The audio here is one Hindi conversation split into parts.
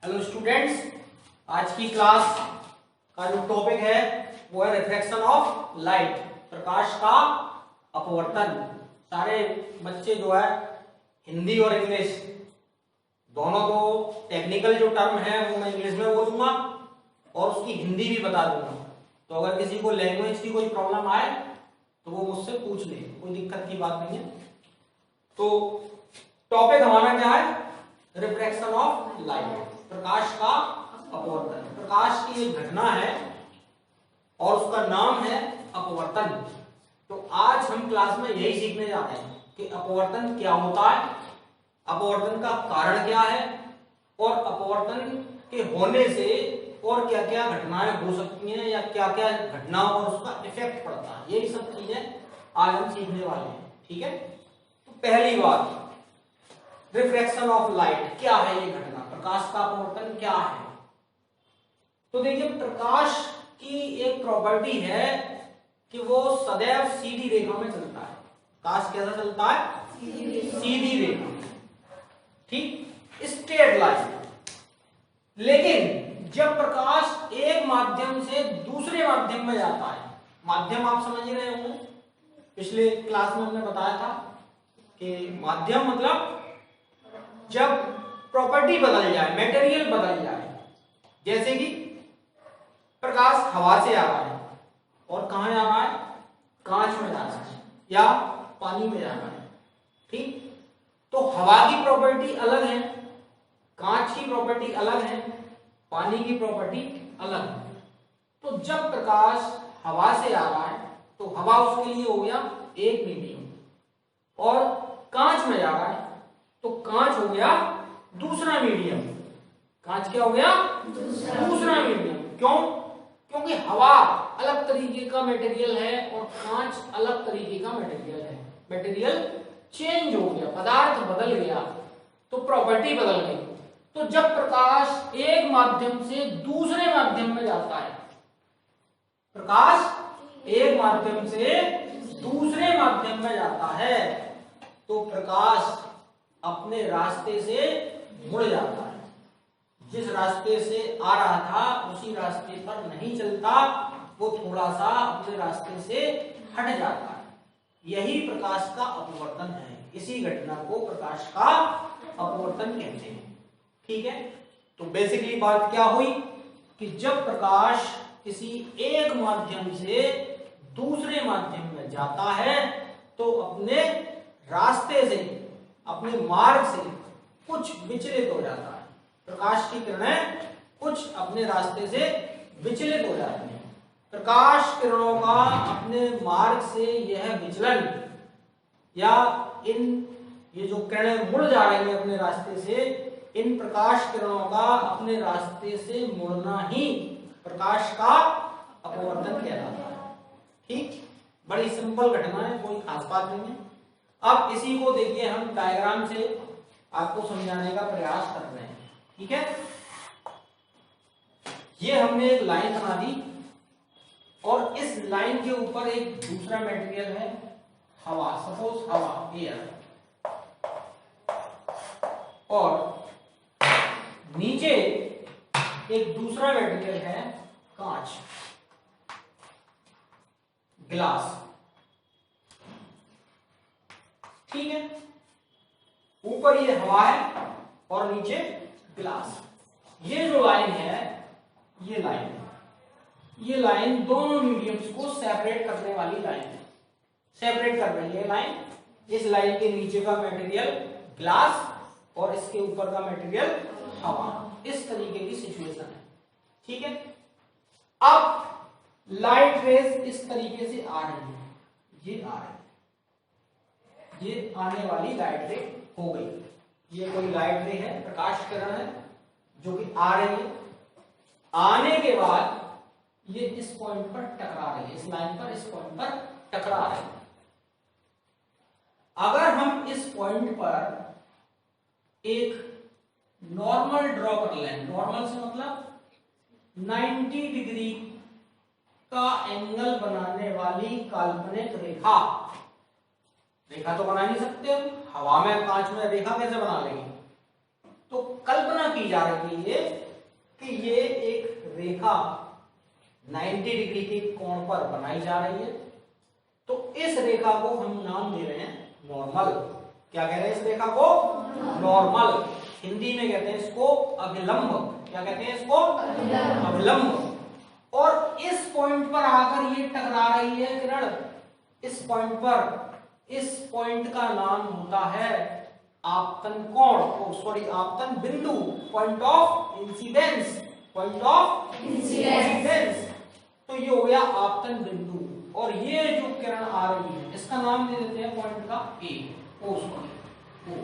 हेलो स्टूडेंट्स, आज की क्लास का जो टॉपिक है वो है रिफ्लेक्शन ऑफ लाइट, प्रकाश का अपवर्तन। सारे बच्चे जो है हिंदी और इंग्लिश दोनों को टेक्निकल जो टर्म है वो मैं इंग्लिश में बोलूंगा और उसकी हिंदी भी बता दूंगा। तो अगर किसी को लैंग्वेज की कोई प्रॉब्लम आए तो वो मुझसे पूछ ले, कोई दिक्कत की बात नहीं है। तो टॉपिक हमारा क्या है? रिफ्लेक्शन ऑफ लाइट, प्रकाश का अपवर्तन। प्रकाश की एक घटना है और उसका नाम है अपवर्तन। तो आज हम क्लास में यही सीखने जा रहे हैं कि अपवर्तन क्या होता है, अपवर्तन का कारण क्या है और अपवर्तन के होने से और क्या क्या घटनाएं हो सकती हैं या क्या क्या घटनाओं और उसका इफेक्ट पड़ता है। यही सब चीजें आज हम सीखने वाले हैं, ठीक है। तो पहली बात, रिफ्लेक्शन ऑफ लाइट क्या है? ये घटना, प्रकाश का अपवर्तन क्या है? तो देखिए, प्रकाश की एक प्रॉपर्टी है कि वो सदैव सीधी रेखा में चलता है। प्रकाश कैसा चलता है? सीधी रेखा, ठीक, स्ट्रेट लाइन। लेकिन जब प्रकाश एक माध्यम से दूसरे माध्यम में जाता है, माध्यम आप समझ रहे होंगे, पिछले क्लास में हमने बताया था कि माध्यम मतलब जब प्रॉपर्टी बदल जाए, मटेरियल बदल जाए। जैसे कि प्रकाश हवा से आ रहा है और कहां जा रहा है? कांच में जा रहा है या पानी में जा रहा है, ठीक। तो हवा की प्रॉपर्टी अलग है, कांच की प्रॉपर्टी अलग है, पानी की प्रॉपर्टी अलग है। तो जब प्रकाश हवा से आ रहा है तो हवा उसके लिए हो गया एक मीडियम, और कांच में जा रहा है तो कांच हो गया दूसरा मीडियम। कांच क्या हो गया? दूसरा मीडियम। क्यों? क्योंकि हवा अलग तरीके का मटेरियल है और कांच अलग तरीके का मटेरियल है। मटेरियल चेंज हो गया, पदार्थ बदल गया, तो प्रॉपर्टी बदल गई। तो जब प्रकाश एक माध्यम से दूसरे माध्यम में जाता है, प्रकाश एक माध्यम से दूसरे माध्यम में जाता है, तो प्रकाश अपने रास्ते से मुड़ जाता है। जिस रास्ते से आ रहा था उसी रास्ते पर नहीं चलता, वो थोड़ा सा अपने रास्ते से हट जाता है। यही प्रकाश का अपवर्तन है। इसी घटना को प्रकाश का अपवर्तन कहते हैं, ठीक है। तो बेसिकली बात क्या हुई कि जब प्रकाश किसी एक माध्यम से दूसरे माध्यम में जाता है तो अपने रास्ते से, अपने मार्ग से कुछ विचलित हो जाता है। प्रकाश की किरणें कुछ अपने रास्ते से विचलित हो जाती हैं। प्रकाश किरणों का अपने मार्ग से यह विचलन या ये जो किरणें मुड़ जा रही हैं अपने रास्ते से, इन प्रकाश किरणों का अपने रास्ते से मुड़ना ही प्रकाश का अपवर्तन कहलाता है, ठीक। बड़ी सिंपल घटना है, कोई खास बात नहीं है। अब इसी को देखिए, हम डायग्राम से आपको समझाने का प्रयास कर रहे हैं, ठीक है। ये हमने एक लाइन बना दी और इस लाइन के ऊपर एक दूसरा मटेरियल है, हवा, सपोज हवा, एयर, और नीचे एक दूसरा मटेरियल है, कांच, ग्लास, ठीक है। ऊपर ये हवा है और नीचे ग्लास। ये जो लाइन है, ये लाइन है, ये लाइन दोनों मीडियम्स को सेपरेट करने वाली लाइन है। सेपरेट कर रही है लाइन। इस लाइन के नीचे का मटेरियल ग्लास और इसके ऊपर का मटेरियल हवा। इस तरीके की सिचुएशन है, ठीक है। अब लाइट रेज इस तरीके से आ रही है, ये आ रही है, ये आने वाली लाइट रे हो गई। ये कोई लाइट रे है, प्रकाश किरण है जो कि आ रही है। आने के बाद ये इस पॉइंट पर टकरा रही है, इस लाइन पर, इस पॉइंट पर टकरा रही है। अगर हम इस पॉइंट पर एक नॉर्मल ड्रॉ कर लें, नॉर्मल से मतलब 90 डिग्री का एंगल बनाने वाली काल्पनिक रेखा, रेखा तो बना नहीं सकते हम, हवा में, कांच में रेखा कैसे बना लेंगे? तो कल्पना की जा रही है कि ये एक रेखा 90 डिग्री के कोण पर बनाई जा रही है। तो इस रेखा को हम नाम दे रहे हैं नॉर्मल। क्या कह रहे हैं इस रेखा को? नॉर्मल। हिंदी में कहते हैं इसको अभिलंब। क्या कहते हैं इसको? अभिलंब। और इस पॉइंट पर आकर ये टकरा रही है किरण, इस पॉइंट पर। इस पॉइंट का नाम होता है आपतन कोण, सॉरी आपतन बिंदु, point of incidence. Point of incidence. तो ये हो गया आपतन बिंदु। और ये जो किरण आ रही है इसका नाम दे देते हैं पॉइंट का ए, ओ सॉरी ओ,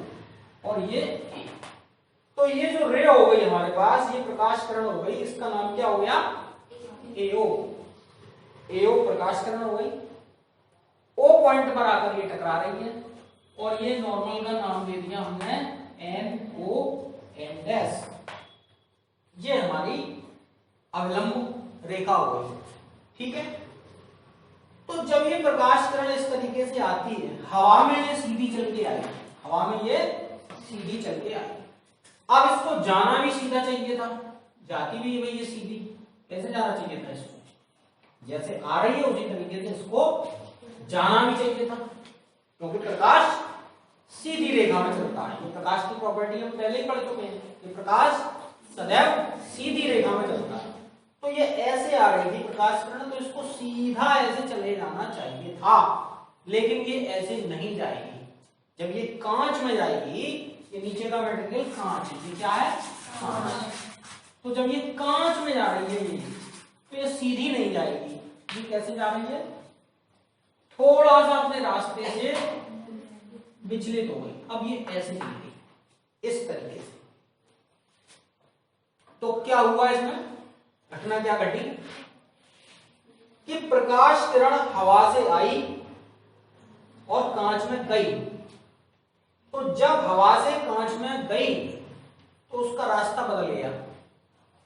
और ये ए। तो ये जो रे हो गई हमारे पास, ये प्रकाश किरण हो गई, इसका नाम क्या हो गया? एओ। एओ प्रकाश किरण हो गई। ओ पॉइंट पर आकर ये टकरा रही है और ये नॉर्मल का नाम दे दिया हमने एन ओ एन डैश। ये हमारी अभिलंब रेखा हो गई। ठीक है। तो जब ये प्रकाश किरण इस तरीके से आती है, हवा में ये सीधी चल के आई, हवा में ये सीधी चल के आई। अब इसको जाना भी सीधा चाहिए था, जाती भी भाई ये सीधी। कैसे जाना चाहिए था इसको? जैसे आ रही है उसी तरीके से इसको जाना भी चाहिए था, क्योंकि प्रकाश सीधी रेखा में चलता है। ये प्रकाश की प्रॉपर्टी हम पहले ही पढ़ चुके हैं कि प्रकाश सदैव सीधी रेखा में चलता है। तो ये ऐसे आ रही थी प्रकाश किरण, तो इसको सीधा ऐसे चले जाना चाहिए था, लेकिन ये ऐसे नहीं जाएगी। जब ये कांच में जाएगी, ये नीचे का मटेरियल कांच है, ये क्या है? कांच। तो जब ये कांच में जा रही है तो ये सीधी नहीं जाएगी। ये कैसे जा रही है? थोड़ा सा अपने रास्ते से विचलित हो गई। अब ये ऐसे चल गई इस तरीके से। तो क्या हुआ इसमें? घटना क्या घटी कि प्रकाश किरण हवा से आई और कांच में गई। तो जब हवा से कांच में गई तो उसका रास्ता बदल गया।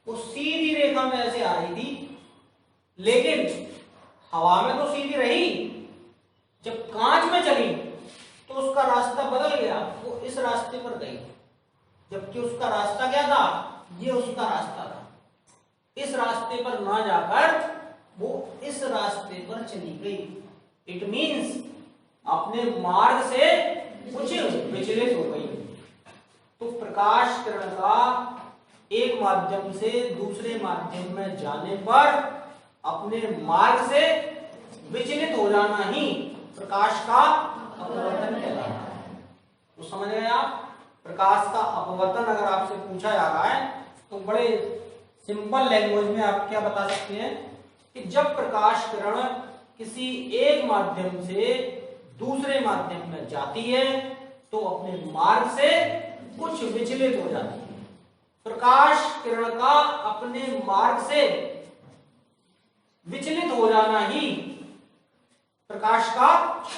वो सीधी रेखा में ऐसे आ रही थी, लेकिन हवा में तो सीधी रही, जब कांच में चली तो उसका रास्ता बदल गया, वो इस रास्ते पर गई। जबकि उसका रास्ता क्या था? ये उसका रास्ता था। इस रास्ते पर ना जाकर वो इस रास्ते पर चली गई। इट मींस अपने मार्ग से कुछ विचलित हो गई। तो प्रकाश किरण का एक माध्यम से दूसरे माध्यम में जाने पर अपने मार्ग से विचलित हो जाना ही प्रकाश का अपवर्तन कहलाता है। तो समझ गए आप? प्रकाश का अपवर्तन अगर आपसे पूछा जा रहा है तो बड़े सिंपल लैंग्वेज में आप क्या बता सकते हैं कि जब प्रकाश किरण किसी एक माध्यम से दूसरे माध्यम में जाती है तो अपने मार्ग से कुछ विचलित हो जाती है। प्रकाश किरण का अपने मार्ग से विचलित हो जाना ही प्रकाश का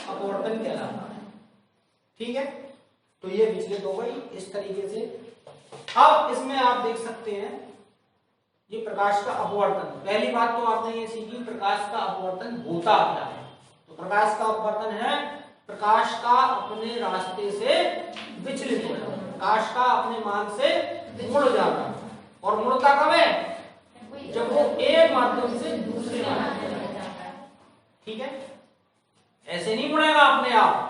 अपवर्तन कहलाता है। ठीक है। तो ये विचलित हो गई इस तरीके से। अब इसमें आप देख सकते हैं ये प्रकाश का अपवर्तन। पहली बात तो आपने ये सीखी प्रकाश का अपवर्तन होता क्या है। तो प्रकाश का अपवर्तन है प्रकाश का अपने रास्ते से विचलित हो जाना, प्रकाश का अपने मार्ग से मुड़ जाना। और मुड़ता कब है? जब वो एक माध्यम से दूसरे माध्यम में जाता है। ठीक है। ऐसे नहीं मुड़ेगा अपने आप।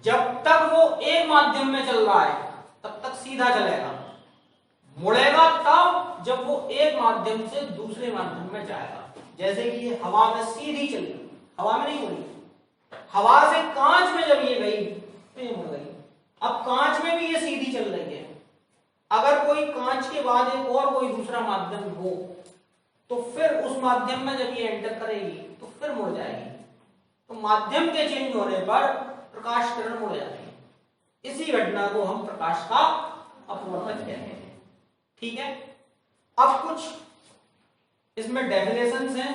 जब तक वो एक माध्यम में चल रहा है तब तक सीधा चलेगा। मुड़ेगा तब जब वो एक माध्यम से दूसरे माध्यम में जाएगा। जैसे कि ये हवा में सीधी चली, हवा में नहीं मुड़ी, हवा से कांच में जब ये गई तो ये मुड़ गई। अब कांच में भी ये सीधी चल रही है। अगर कोई कांच के बाद एक और कोई दूसरा माध्यम हो तो फिर उस माध्यम में जब ये एंटर करेगी तो फिर मुड़ जाएगी। तो माध्यम के चेंज होने पर प्रकाश किरण मुड़ जाती है। इसी घटना को हम प्रकाश का अपवर्तन कहते हैं। ठीक है। अब कुछ इसमें डेफिनेशंस हैं,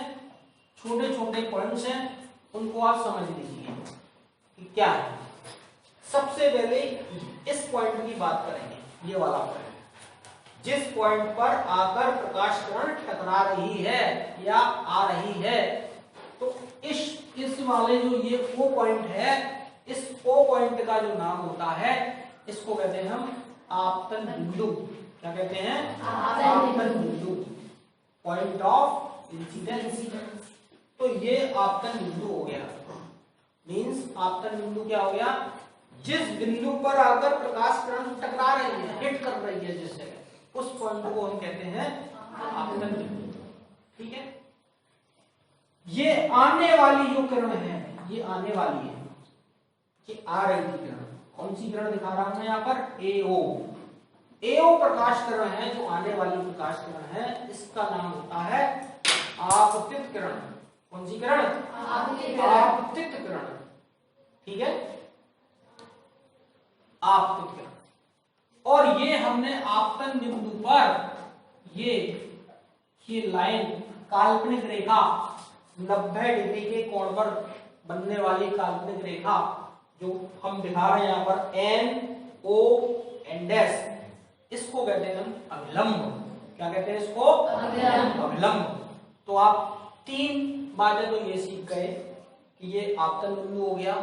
छोटे छोटे पॉइंट्स हैं, उनको आप समझ लीजिए कि क्या है। सबसे पहले इस पॉइंट की बात करेंगे, ये वाला पॉइंट जिस पॉइंट पर आकर प्रकाश किरण टकरा रही है या आ रही है। तो इस वाले जो ये O पॉइंट है, इस O पॉइंट का जो नाम होता है इसको कहते हैं हम आपतन बिंदु, क्या कहते हैं? आपतन बिंदु, पॉइंट ऑफ इंसिडेंस। तो ये आपतन बिंदु हो गया। मींस आपतन बिंदु क्या हो गया? जिस बिंदु पर आकर प्रकाश किरण टकरा रही है, हिट कर रही है जिस जगह, उस पॉइंट को हम कहते हैं आपतन बिंदु। ठीक है। ये आने वाली जो किरण है, ये आने वाली है, ये आ रही थी किरण। कौन सी किरण दिखा रहा हूं मैं यहाँ पर? एओ। एओ प्रकाश किरण है, जो आने वाली प्रकाश किरण है, इसका नाम होता है आपतित किरण। कौन सी किरण? आपतित किरण। ठीक है, आपतित किरण। और ये हमने आपतन बिंदु पर ये लाइन, काल्पनिक रेखा, 90 डिग्री के कोण पर बनने वाली काल्पनिक रेखा जो हम दिखा रहे हैं यहाँ पर, एन ओ एन डैश, इसको कहते हैं हम अभिलंब। क्या कहते हैं इसको? अभिलंब। तो आप 3 बातें तो ये सीख गए कि ये आपतन बिंदु हो गया,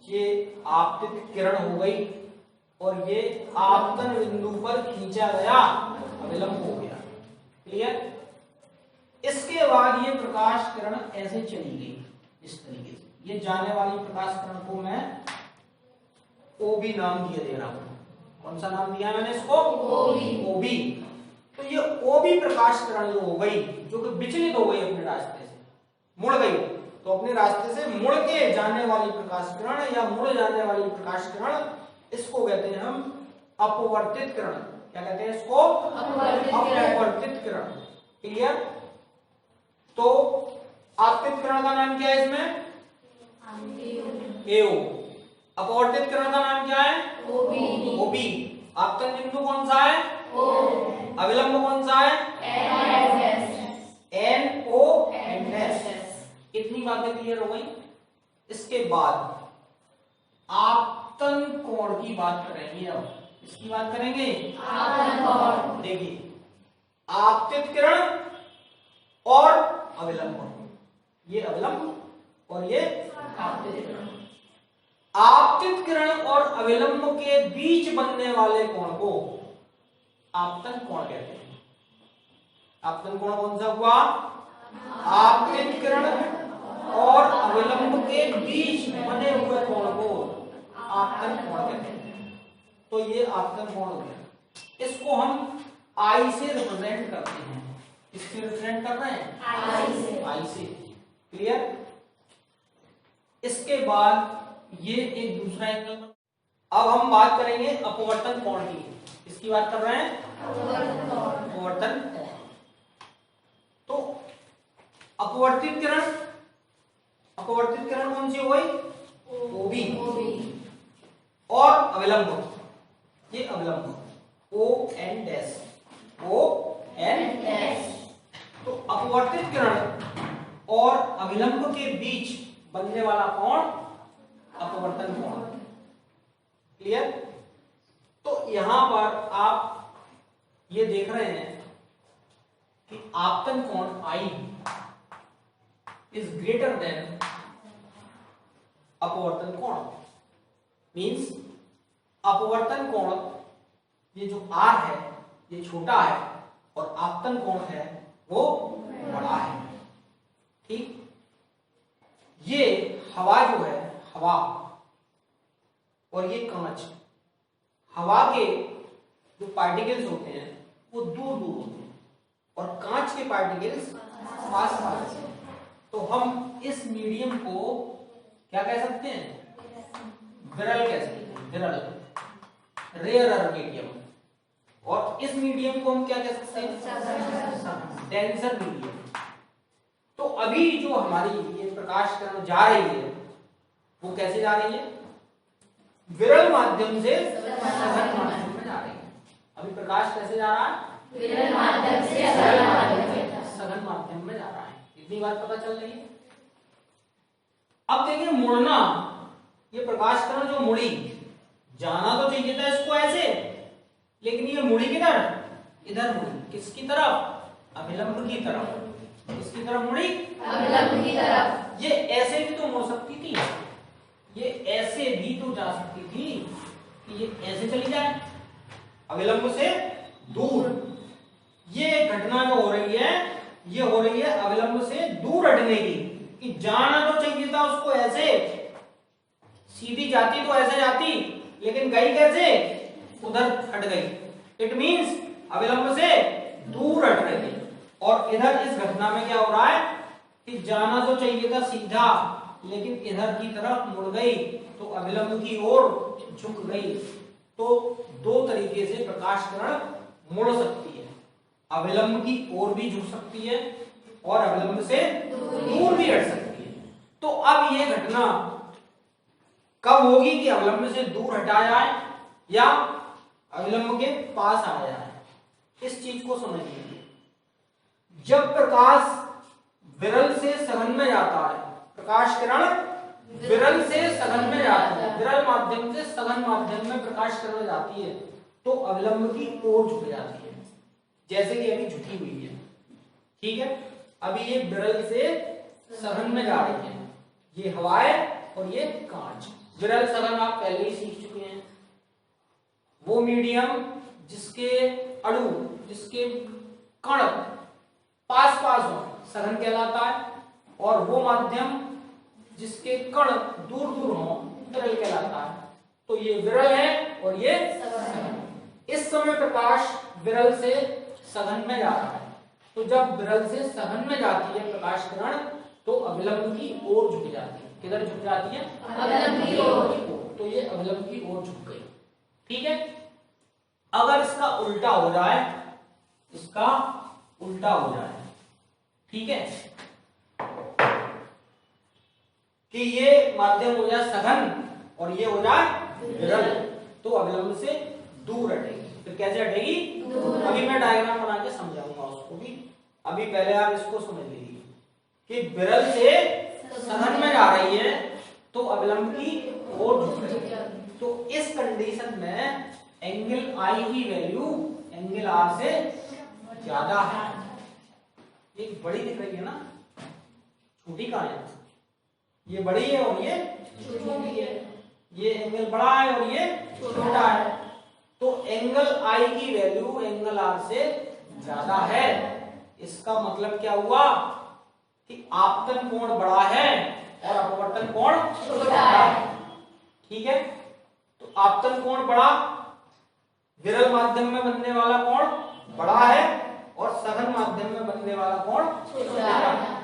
ये आपतित किरण हो गई, और ये आपतन बिंदु पर खींचा गया अभिलंब हो गया। क्लियर? इसके बाद ये प्रकाश किरण ऐसे चली गई इस तरीके से। ये जाने वाली प्रकाश किरण को मैं ओबी नाम दे रहा हूं। कौन सा नाम दिया है मैंने इसको? ओबी। तो ये ओबी प्रकाश किरण जो हो गई, जो कि विचलित हो गई अपने रास्ते से, मुड़ गई, तो अपने रास्ते से मुड़ के जाने वाली प्रकाश किरण या मुड़ जाने वाली प्रकाश किरण, इसको कहते हैं हम अपवर्तित किरण। क्या कहते हैं इसको? अपवर्तित किरण। क्लियर? तो आपतित किरण का नाम क्या है इसमें? एओ। अपवर्तित किरण का नाम क्या है? ओबी। आपतन बिंदु कौन सा है? ओ। अभिलंब कौन सा है? N O N S. इतनी बातें क्लियर हो गई। इसके बाद आपतन कोण की बात करेंगे। अब इसकी बात करेंगे, आपतन कोण। देखिए, आपतित किरण और अभिलंब, ये अभिलंब और ये आपतित किरण। आपतित किरण और अभिलंब के बीच बनने वाले कोण को आपतन कोण कहते हैं। आपतन कोण कौन सा हुआ? आपतित किरण और अभिलंब के बीच बने हुए कोण को आपतन कोण कहते हैं। तो ये आपतन कोण हो गया। इसको हम आई से रिप्रेजेंट करते हैं। इससे रिप्रेजेंट कर रहे हैं आई से। क्लियर? इसके बाद ये एक दूसरा एंगल। अब हम बात करेंगे अपवर्तन कोण की। इसकी बात कर रहे हैं अपवर्तन कोण। तो अपवर्तित किरण कौन सी हो गई? ओबी। और अभिलंब, ये अभिलंब O N dash, O N dash. तो अपवर्तित किरण और अभिलंब के बीच बनने वाला कोण अपवर्तन कोण। क्लियर? तो यहां पर आप ये देख रहे हैं कि आपतन कोण आई इज ग्रेटर देन अपवर्तन कोण। मींस अपवर्तन कोण, ये जो आर है, ये छोटा है, और आपतन कोण है वो बड़ा है। ठीक? ये हवा जो है, हवा और ये कांच, हवा के जो पार्टिकल्स होते हैं वो दूर दूर होते हैं, और कांच के पार्टिकल्स पास पास हैं। तो हम इस मीडियम को क्या कह सकते हैं? विरल कह सकते हैं, विरल, रेयरर मीडियम। और इस मीडियम को हम क्या कह सकते हैं? Denser medium. तो अभी जो हमारी ये प्रकाश किरण जा रही है वो कैसे जा रही है? विरल माध्यम से सघन माध्यम में जा रही है। अभी प्रकाश कैसे जा रहा है? विरल माध्यम से सघन माध्यम में जा रहा है। इतनी बात पता चल रही है। अब देखिए मुड़ना, ये प्रकाश किरण जो मुड़ी, जाना तो चाहिए था इसको ऐसे, लेकिन ये मुड़ी किधर? इधर मुड़ी। किसकी तरफ? अभिलंब की तरफ। किसकी तरफ मुड़ी? अभिलंब की तरफ। ये ऐसे भी तो मुड़ सकती थी, ये ऐसे भी तो जा सकती थी कि ये ऐसे चली जाए, अविलंब से दूर। ये घटना जो हो रही है ये हो रही है अविलंब से दूर हटने की, कि जाना तो चाहिए था उसको ऐसे, सीधी जाती तो ऐसे जाती, लेकिन गई कैसे, उधर हट गई। इट मींस अविलंब से दूर हट रही है। और इधर इस घटना में क्या हो रहा है कि जाना तो चाहिए था सीधा, लेकिन इधर की तरफ मुड़ गई, तो अविलंब की ओर झुक गई। तो दो तरीके से प्रकाश किरण मुड़ सकती है, अविलंब की ओर भी झुक सकती है और अविलंब से दूर भी हट सकती है। तो अब ये घटना कब होगी कि अविलंब से दूर हटा जाए या अविलंब के पास आ जाए। इस चीज को समझिए, जब प्रकाश विरल से सघन में जाता है, प्रकाश किरण विरल से सघन में जाती है, विरल माध्यम से सघन माध्यम में प्रकाश किरण जाती है, तो अविलंब की ओर झुक जाती है, जैसे कि अभी झुकी हुई है। ठीक है, अभी ये विरल से सघन में जा रही है, ये हवाएं और ये कांच। विरल सघन आप पहले ही सीख चुके हैं, वो मीडियम जिसके अणु, जिसके कण पास पास हो, सघन कहलाता है, और वो माध्यम जिसके कण दूर दूर हो, विरल कहलाता है। तो ये विरल है और ये सघन। इस समय प्रकाश विरल से सघन में जा रहा है, तो जब विरल से सघन में जाती है प्रकाश किरण, तो अविलंब की ओर झुक जाती है। किधर झुक जाती है, अविलंब की ओर। तो ये अविलंब की ओर झुक गई। ठीक है, अगर इसका उल्टा हो जाए, इसका उल्टा हो जाए, ठीक है, कि ये माध्यम हो जाए सघन और ये हो जाए विरल, तो अविलंब से दूर हटेगी। फिर कैसे हटेगी, अभी मैं डायग्राम बना के समझाऊंगा उसको भी। अभी पहले आप इसको समझ लीजिए कि विरल से सघन में जा रही है, तो अविलंब की ओर झुक रही है। तो इस कंडीशन में एंगल आई की वैल्यू एंगल आर से ज्यादा है। एक बड़ी दिख रही है ना, छोटी कहां है, ये बड़ी है और ये छोटी है, ये एंगल बड़ा है और ये छोटा है। तो एंगल आई की वैल्यू एंगल आर से ज्यादा है। इसका मतलब क्या हुआ कि आपतन कोण बड़ा है और अपवर्तन कोण छोटा है। ठीक है, तो आपतन कोण बड़ा, विरल माध्यम में बनने वाला कोण बड़ा है और सघन माध्यम में बनने वाला कोण छोटा है।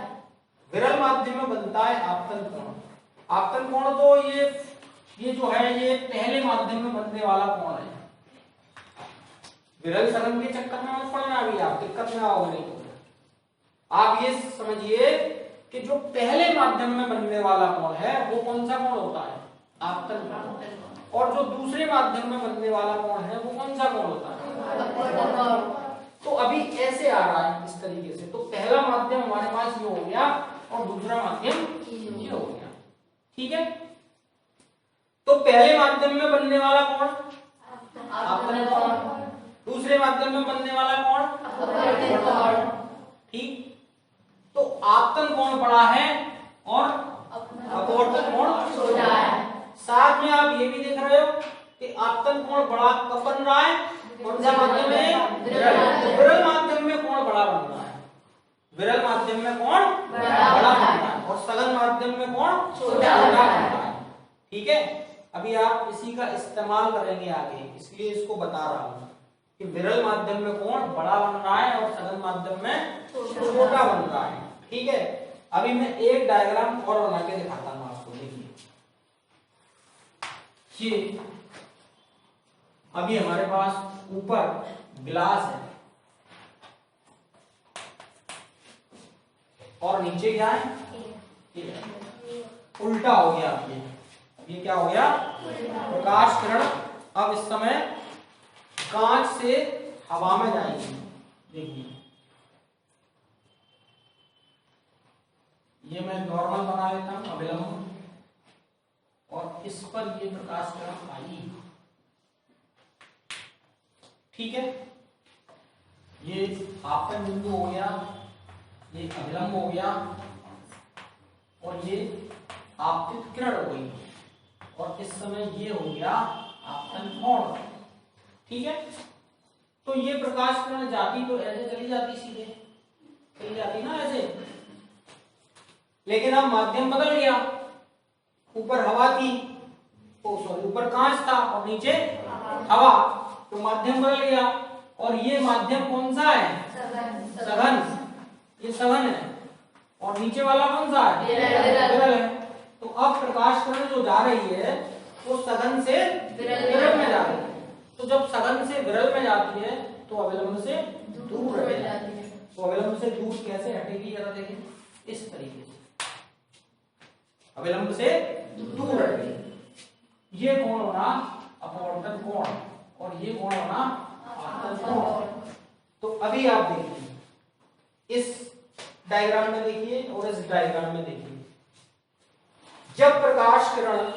विरल माध्यम में बनता है आपतन कोण। आपतन कोण तो ये जो है ये पहले माध्यम में बनने वाला कोण है। विरल सघन के चक्कर में मत पड़ना, अभी आप दिक्कत में आओगे नहीं तो। आप ये समझिए कि जो पहले माध्यम में बनने वाला कोण है वो कौन सा कोण होता है, आपतन कोण। और जो दूसरे माध्यम में बनने वाला कोण है वो कौन सा कोण होता है। तो अभी ऐसे आ रहा है इस तरीके से, तो पहला माध्यम हमारे पास ये हो गया और दूसरा माध्यम ये हो गया। ठीक है, तो पहले माध्यम में बनने वाला कोण आपतन कोण, दूसरे माध्यम में बनने वाला कोण अपवर्तन कोण। ठीक, तो आपतन कोण बड़ा है और अपवर्तन कोण छोटा है। साथ में आप ये भी देख रहे हो कि आपतन कोण बड़ा कब बन रहा है, कौन सा माध्यम में, विरल माध्यम में कोण बड़ा बन रहा है। विरल माध्यम में कोण बड़ा बन रहा है और सघन माध्यम में कोण छोटा बन रहा है। ठीक है, अभी आप इसी का इस्तेमाल करेंगे आगे, इसलिए इसको बता रहा हूं कि विरल माध्यम में कोण बड़ा बन रहा है और सघन माध्यम में छोटा बन रहा है। ठीक है, अभी मैं एक डायग्राम और बना के दिखाता हूं आपको। देखिए, ये अभी हमारे पास ऊपर ग्लास है और नीचे क्या है, उल्टा हो गया। ये क्या हो गया, प्रकाश किरण अब इस समय कांच से हवा में जाएगी। देखिए, ये मैं नॉर्मल बना लेता हूं अविलंब, और इस पर ये प्रकाश किरण आई। ठीक है, ये आपतन बिंदु हो गया, ये अविलंब हो गया और ये आपतित किरण हो गई, और इस समय ये हो गया आपतन कोण। ठीक है, तो ये प्रकाश किरण जाती तो ऐसे चली जाती, सीधे चली जाती ना ऐसे, लेकिन अब माध्यम बदल गया, ऊपर हवा थी, ओ सॉरी ऊपर कांच था और नीचे हवा, तो माध्यम बदल गया। और ये माध्यम कौन सा है? सघन, ये सघन है, और नीचे वाला कौन सा है? विरल है। तो अब प्रकाश किरण जो जा रही है वो सघन से विरल में जा रही है। तो जब सघन से विरल में जाती है तो अविलंब से दूर हटेगी। तो अविलंब से दूर कैसे हटेगी जरा देखिए, इस तरीके से अविलंब से दूर हटेगी। ये कोण होना अपवर्तन कोण और ये कोण होना आपतन कोण। तो अभी आप देखिए, इस डायग्राम में देखिए और इस डायग्राम में देखिए, जब प्रकाश किरण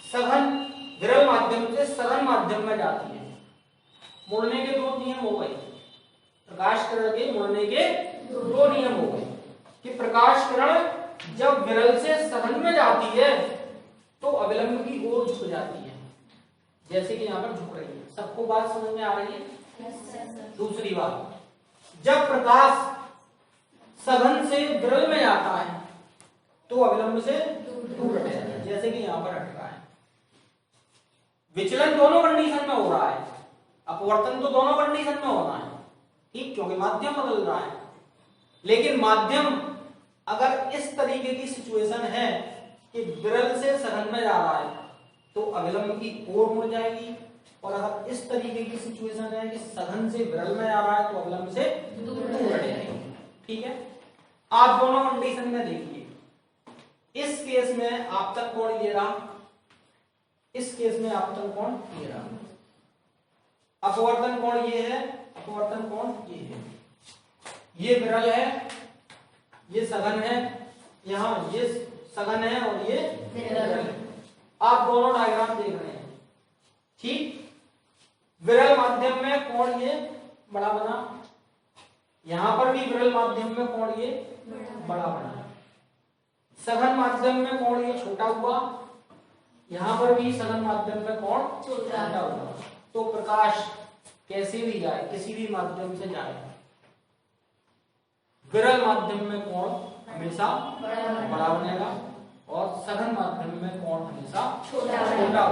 सघन विरल माध्यम से सघन माध्यम में जाती है, मुड़ने के दो नियम हो गए, प्रकाश किरण के मुड़ने के दो नियम हो गए कि प्रकाश किरण जब विरल से सघन में जाती है तो अविलंब की ओर झुक जाती है, जैसे कि यहाँ पर झुक रही है। सबको बात समझ में आ रही है? दूसरी बात, जब प्रकाश सघन से विरल में जाता है तो अविलंब से दूर हट जाता है, जैसे कि यहाँ पर हट रहा है। विचलन दोनों कंडीशन में हो रहा है, अपवर्तन तो दोनों कंडीशन में होना है, ठीक, क्योंकि माध्यम बदल रहा है। लेकिन माध्यम अगर इस तरीके की सिचुएशन है कि विरल से सघन में जा रहा है तो अविलंब की ओर मुड़ जाएगी, और अगर इस तरीके की सिचुएशन है कि सघन से विरल में जा रहा है तो अविलंब से दूर हट जाएगी। ठीक है, आप दोनों कंडीशन में देखिए, इस केस में आपतन कोण ये रहा, इस केस में आपतन कोण ये रहा, अपवर्तन कोण ये है, अपवर्तन कोण ये है, ये विरल है, ये सघन है, यहाँ ये सघन है और ये विरल है। आप दोनों डायग्राम देख रहे हैं, ठीक। विरल माध्यम में कोण ये बड़ा बना, यहां पर भी विरल माध्यम में कोण ये बड़ा बना, सघन माध्यम में कोण ये छोटा हुआ, यहां पर भी सघन माध्यम में कोण छोटा हुआ। तो प्रकाश कैसे भी जाए, किसी भी माध्यम से जाए, विरल माध्यम में कोण हमेशा बड़ा बनेगा और सघन माध्यम में कोण हमेशा छोटा बनेगा।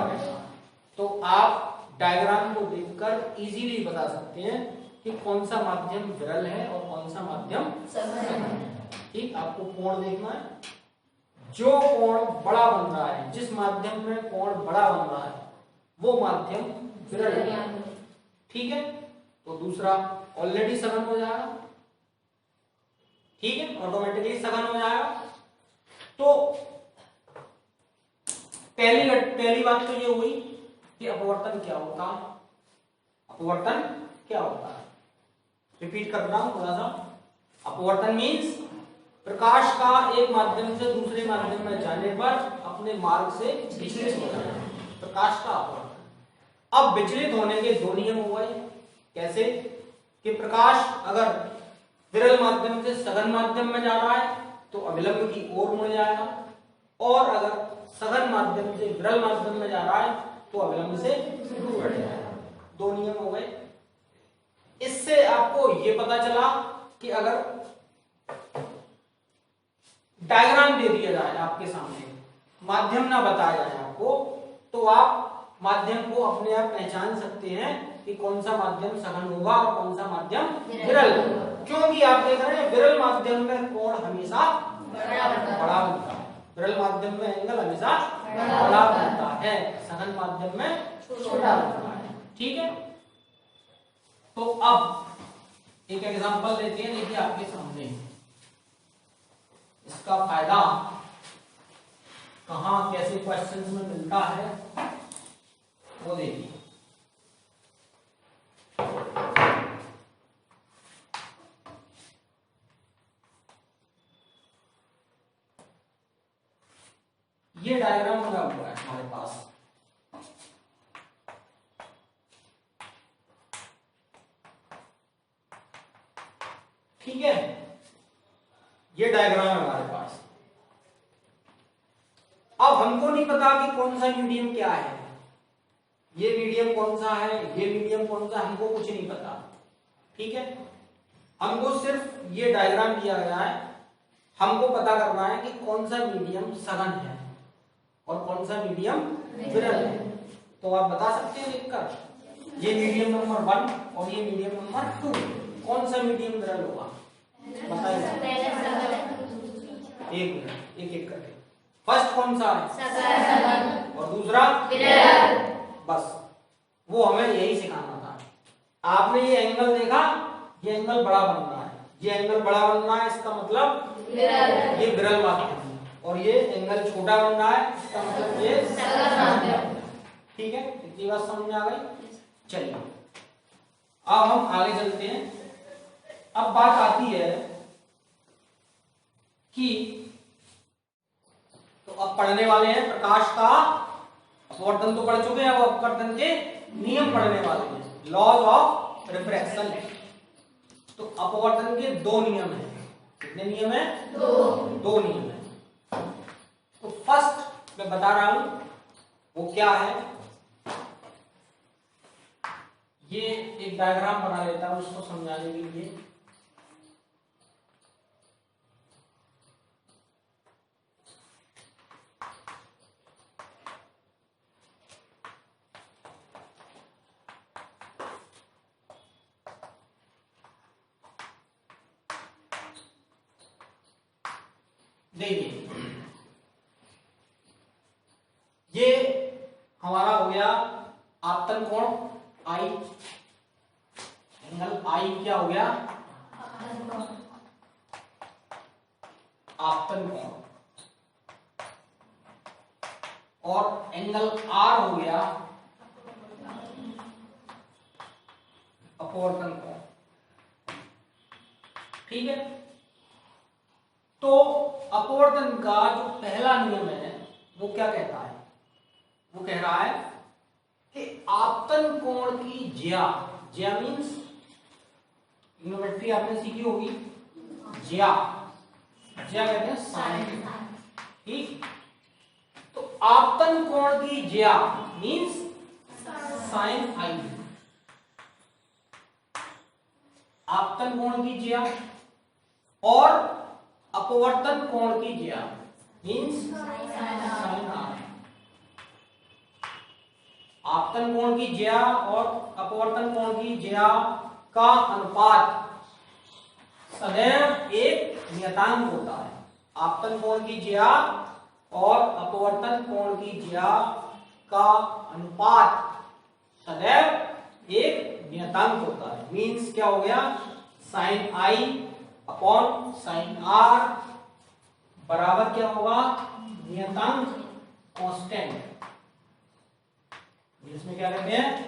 तो आप डायग्राम को देखकर इजीली बता सकते हैं कि कौन सा माध्यम विरल है और कौन सा माध्यम सघन है। ठीक, आपको कोण देखना है, जो कोण बड़ा बन रहा है, जिस माध्यम में कोण बड़ा बन रहा है वो माध्यम विरल है। ठीक है, तो दूसरा ऑलरेडी सघन हो जाएगा, ठीक है, ऑटोमेटिकली सघन हो जाएगा। तो पहली बात तो ये हुई कि अपवर्तन क्या होता है, अपवर्तन क्या होता है। रिपीट कर रहा हूं थोड़ा सा, अपवर्तन मीन्स प्रकाश का एक माध्यम से दूसरे माध्यम में जाने पर अपने मार्ग से विचलित हो जाना, प्रकाश का अपवर्तन। अब विचलित होने के दो नियम हो गए, कैसे कि प्रकाश अगर विरल माध्यम से सघन माध्यम में जा रहा है तो अविलंब की ओर मुड़ जाएगा, और अगर सघन माध्यम से विरल माध्यम में जा रहा है तो अविलंब से दूर हट जाएगा। दो नियम हो गए। इससे आपको ये पता चला कि अगर डायग्राम दे दिया जाए आपके सामने, माध्यम ना बताया जाए आपको, तो आप माध्यम को अपने आप पहचान सकते हैं कि कौन सा माध्यम सघन होगा और कौन सा माध्यम विरल होगा। क्योंकि आप देख रहे हैं विरल माध्यम में कोण हमेशा बड़ा बनता है, विरल माध्यम में एंगल हमेशा बड़ा बनता है, सघन माध्यम में छोटा बनता है। ठीक है, तो अब एक एग्जांपल लेते हैं, देखिए आपके सामने इसका फायदा कहां कैसे क्वेश्चंस में मिलता है वो देखिए। ये डायग्राम बना हुआ है हमारे पास, ठीक है, ये डायग्राम है हमारे पास। अब हमको नहीं पता कि कौन सा मीडियम क्या है, ये मीडियम कौन सा है, ये मीडियम कौन सा, हमको कुछ नहीं पता। ठीक है, हमको सिर्फ ये डायग्राम दिया गया है, हमको पता करना है कि कौन सा मीडियम सघन है और कौन सा मीडियम विरल है। तो आप बता सकते हैं लिखकर, ये मीडियम नंबर 1 और ये मीडियम नंबर 2, कौन सा मीडियम विरल होगा बताइए। एक एक करके। फर्स्ट कौन सा है और दूसरा विरल। बस वो हमें यही सिखाना था। आपने ये एंगल देखा, ये एंगल बड़ा बन रहा है, ये एंगल बड़ा बन रहा है, इसका मतलब ये विरल माध्यम है, और ये एंगल छोटा बन रहा है, इसका मतलब ये सघन माध्यम है। ठीक है, इतनी बात समझ में आ गई। चलिए अब हम आगे चलते हैं। अब बात आती है कि तो अब पढ़ने वाले हैं प्रकाश का अपवर्तन, तो पढ़ चुके हैं, वो अपवर्तन के नियम पढ़ने वाले हैं, लॉज ऑफ रिफ्रैक्शन। तो अपवर्तन के 2 नियम हैं। कितने नियम है? 2 नियम है। तो फर्स्ट मैं बता रहा हूं वो क्या है। ये एक डायग्राम बना लेता हूं उसको समझाने के लिए। देखिए ये हमारा हो गया आपतन कोण आई, एंगल आई क्या हो गया? आपतन कोण। और एंगल आर हो गया अपवर्तन कोण। ठीक है, तो अपवर्तन का जो पहला नियम है वो क्या कहता है? वो कह रहा है कि आपतन कोण की ज्या, ज्या मीन्स यूनिवर्सिटी आपने सीखी होगी, ज्या, ज्या कहते हैं साइन। ठीक, तो आपतन कोण की ज्या मीन्स साइन आई। आपतन कोण की ज्या और अपवर्तन कोण की ज्या मीन्स साइन आर। आपतन कोण की ज्या और अपवर्तन कोण की ज्या का अनुपात सदैव एक नियतांक होता है। आपतन कोण की ज्या और अपवर्तन कोण की ज्या का अनुपात सदैव एक नियतांक होता है। मीन्स क्या हो गया? साइन आई अपॉन साइन आर बराबर क्या होगा? नियतांक कांस्टेंट। इसमें क्या कहते हैं?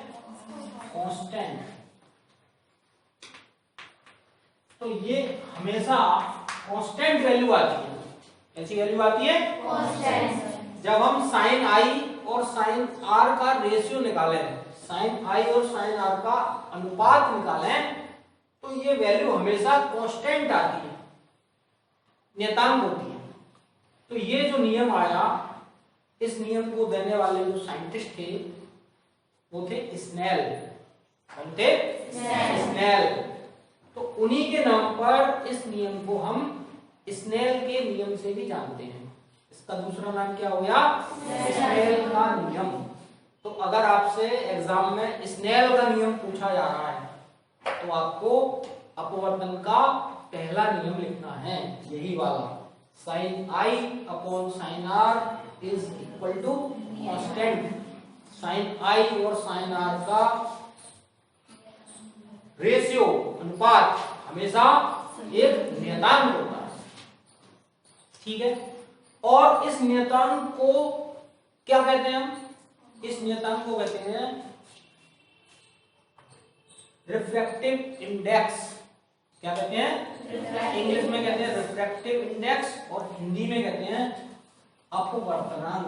कांस्टेंट। तो ये हमेशा कांस्टेंट वैल्यू आती है। कैसी वैल्यू आती है? कांस्टेंट। जब हम साइन आई और साइन आर का रेशियो निकालें, साइन आई और साइन आर का अनुपात निकालें, तो ये वैल्यू हमेशा कांस्टेंट आती है, नियतांक होती है। तो ये जो नियम आया, इस नियम को देने वाले जो साइंटिस्ट थे वो थे स्नेल। कौन थे? स्नेल। तो उन्हीं के नाम पर इस नियम को हम स्नेल के नियम से भी जानते हैं। इसका दूसरा नाम क्या हो गया? स्नेल का नियम। तो अगर आपसे एग्जाम में स्नेल का नियम पूछा जा रहा है तो आपको अपवर्तन का पहला नियम लिखना है, यही वाला, sine I upon sine are is equal to constant. Sine I और साइन आर का रेशियो, अनुपात हमेशा एक नियतांक होता है। ठीक है, और इस नियतांक को क्या कहते हैं हम? इस नियतांक को कहते हैं रिफ्रैक्टिव इंडेक्स। क्या कहते हैं? इंग्लिश में कहते हैं रिफ्रैक्टिव इंडेक्स और हिंदी में कहते हैं अपवर्तनांक।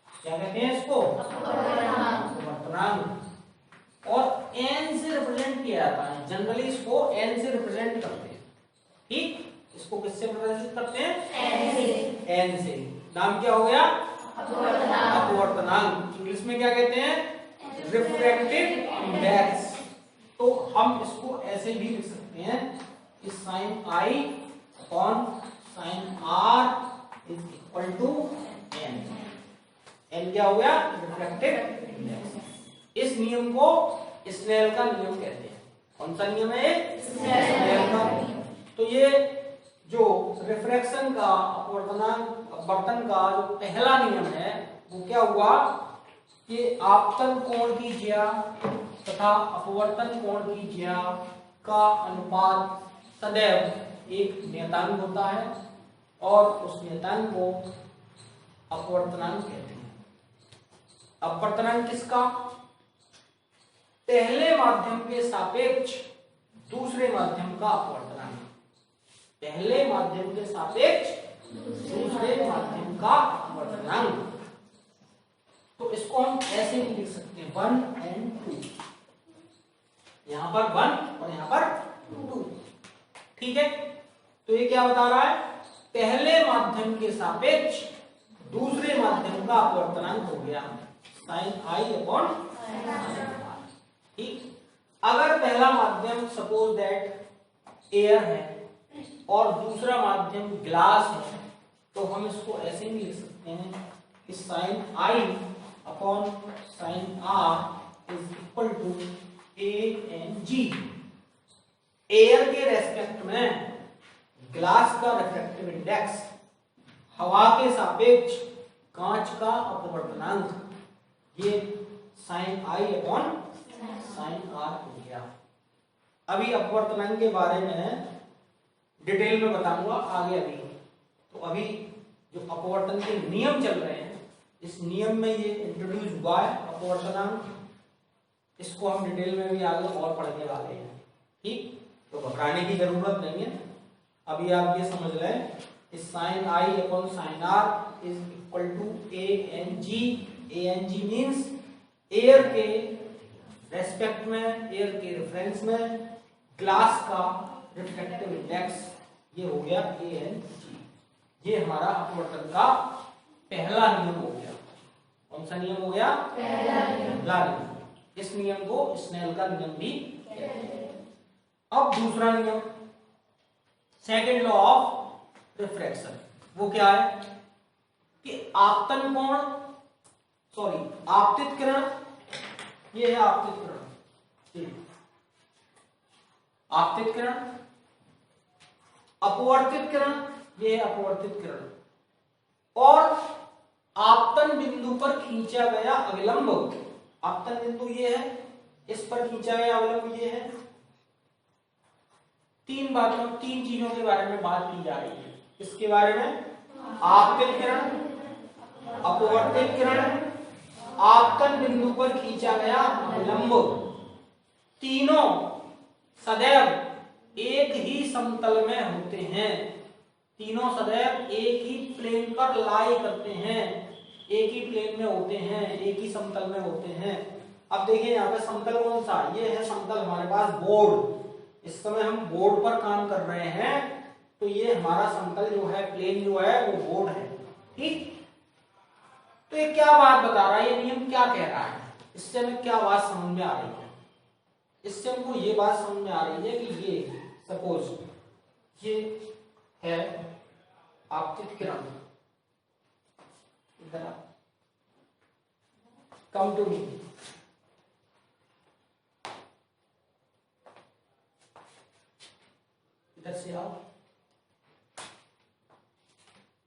क्या कहते हैं इसको? अपवर्तनांक। और एन से रिप्रेजेंट किया जाता है, जनरली इसको एन से रिप्रेजेंट करते हैं। ठीक, इसको किससे प्रदर्शित करते हैं? एन से। नाम क्या हो गया? अपवर्तनांक। इंग्लिश में क्या कहते हैं? Refractive index. तो हम इसको ऐसे भी लिख सकते हैं कि sine I upon sine are is equal to n. N क्या हो गया? Refractive index. इस नियम को स्नेल का नियम कहते हैं। कौन सा नियम है? स्नेल का। तो ये जो रिफ्रैक्शन का अपवर्तन का जो पहला नियम है वो क्या हुआ कि आपतन कोण की ज्या तथा अपवर्तन कोण की ज्या का अनुपात सदैव एक नियतांक होता है और उस नियतांक को अपवर्तनांक कहते हैं। अपवर्तनांक किसका? पहले माध्यम के सापेक्ष दूसरे माध्यम का अपवर्तनांक। पहले माध्यम के सापेक्ष दूसरे माध्यम का अपवर्तनांक। तो इसको हम ऐसे भी लिख सकते हैं 1 and 2। यहां पर 1 और यहां पर 2। ठीक है। तो ये क्या बता रहा है? पहले माध्यम के सापेक्ष दूसरे माध्यम का अपवर्तनांक हो गया साइन आई अपॉन साइन आर। ठीक। अगर पहला माध्यम सपोज दैट एयर है और दूसरा माध्यम ग्लास है तो हम इसको ऐसे भी लिख सकते हैं कि sine I upon sine are is equal to a n g. Air के रेस्पेक्ट में ग्लास का रिफ्रैक्टिव इंडेक्स, हवा के सापेक्ष कांच का अपवर्तनांक, ये साइन आई अपॉन साइन आर हो गया। अभी अपवर्तनांक के बारे में डिटेल में बताऊंगा आगे। अभी तो अभी जो अपवर्तन के नियम चल रहे हैं इस नियम में ये इंट्रोड्यूस हुआ है अपवर्तनांक। इसको हम डिटेल में भी आगे और पढ़ने वाले हैं। ठीक। तो घबराने की जरूरत नहीं है। अभी आप ये समझ लें कि sine I upon sine are is equal to a n g. A n g means air के रेस्पेक्ट में, एयर के रेफरेंस में ग्लास का रिफ्रैक्टिव इंडेक्स, ये हो गया ए एन जी। ये हमारा अपवर्तन का पहला नियम हो गया। कौन सा नियम हो गया? पहला नियम। इस नियम को स्नेल का नियम भी कहते हैं। अब दूसरा नियम, सेकेंड लॉ ऑफ रिफ्रैक्शन, वो क्या है कि आपतन कोण, आपतित किरण, ये है आपतित किरण, आपतित किरण, अपवर्तित किरण, ये है अपवर्तित किरण, और आपतन बिंदु पर खींचा गया अविलंब। आपतन बिंदु ये है, इस पर खींचा गया अविलंब ये है। तीन चीजों के बारे में बात की जा रही है। इसके बारे में आपतित किरण, अपवर्तित किरण, आपतन बिंदु पर खींचा गया अविलंब, तीनों सदैव एक ही समतल में होते हैं। तीनों सदैव एक ही प्लेन पर लाई करते हैं, एक ही प्लेन में होते हैं, एक ही समतल में होते हैं। अब देखिए यहाँ पे समतल कौन सा? ये है समतल हमारे पास बोर्ड। इस समय हम बोर्ड पर काम कर रहे हैं तो ये हमारा समतल जो है, प्लेन जो है वो बोर्ड है। ठीक। तो ये क्या बात बता रहा है? ये नियम क्या कह रहा है? इससे हमें क्या बात समझ में आ रही है? इससे हमको ये बात समझ में आ रही है कि ये सपोज ये है आपतित किरण, इधर कम टू मी, इधर से आओ,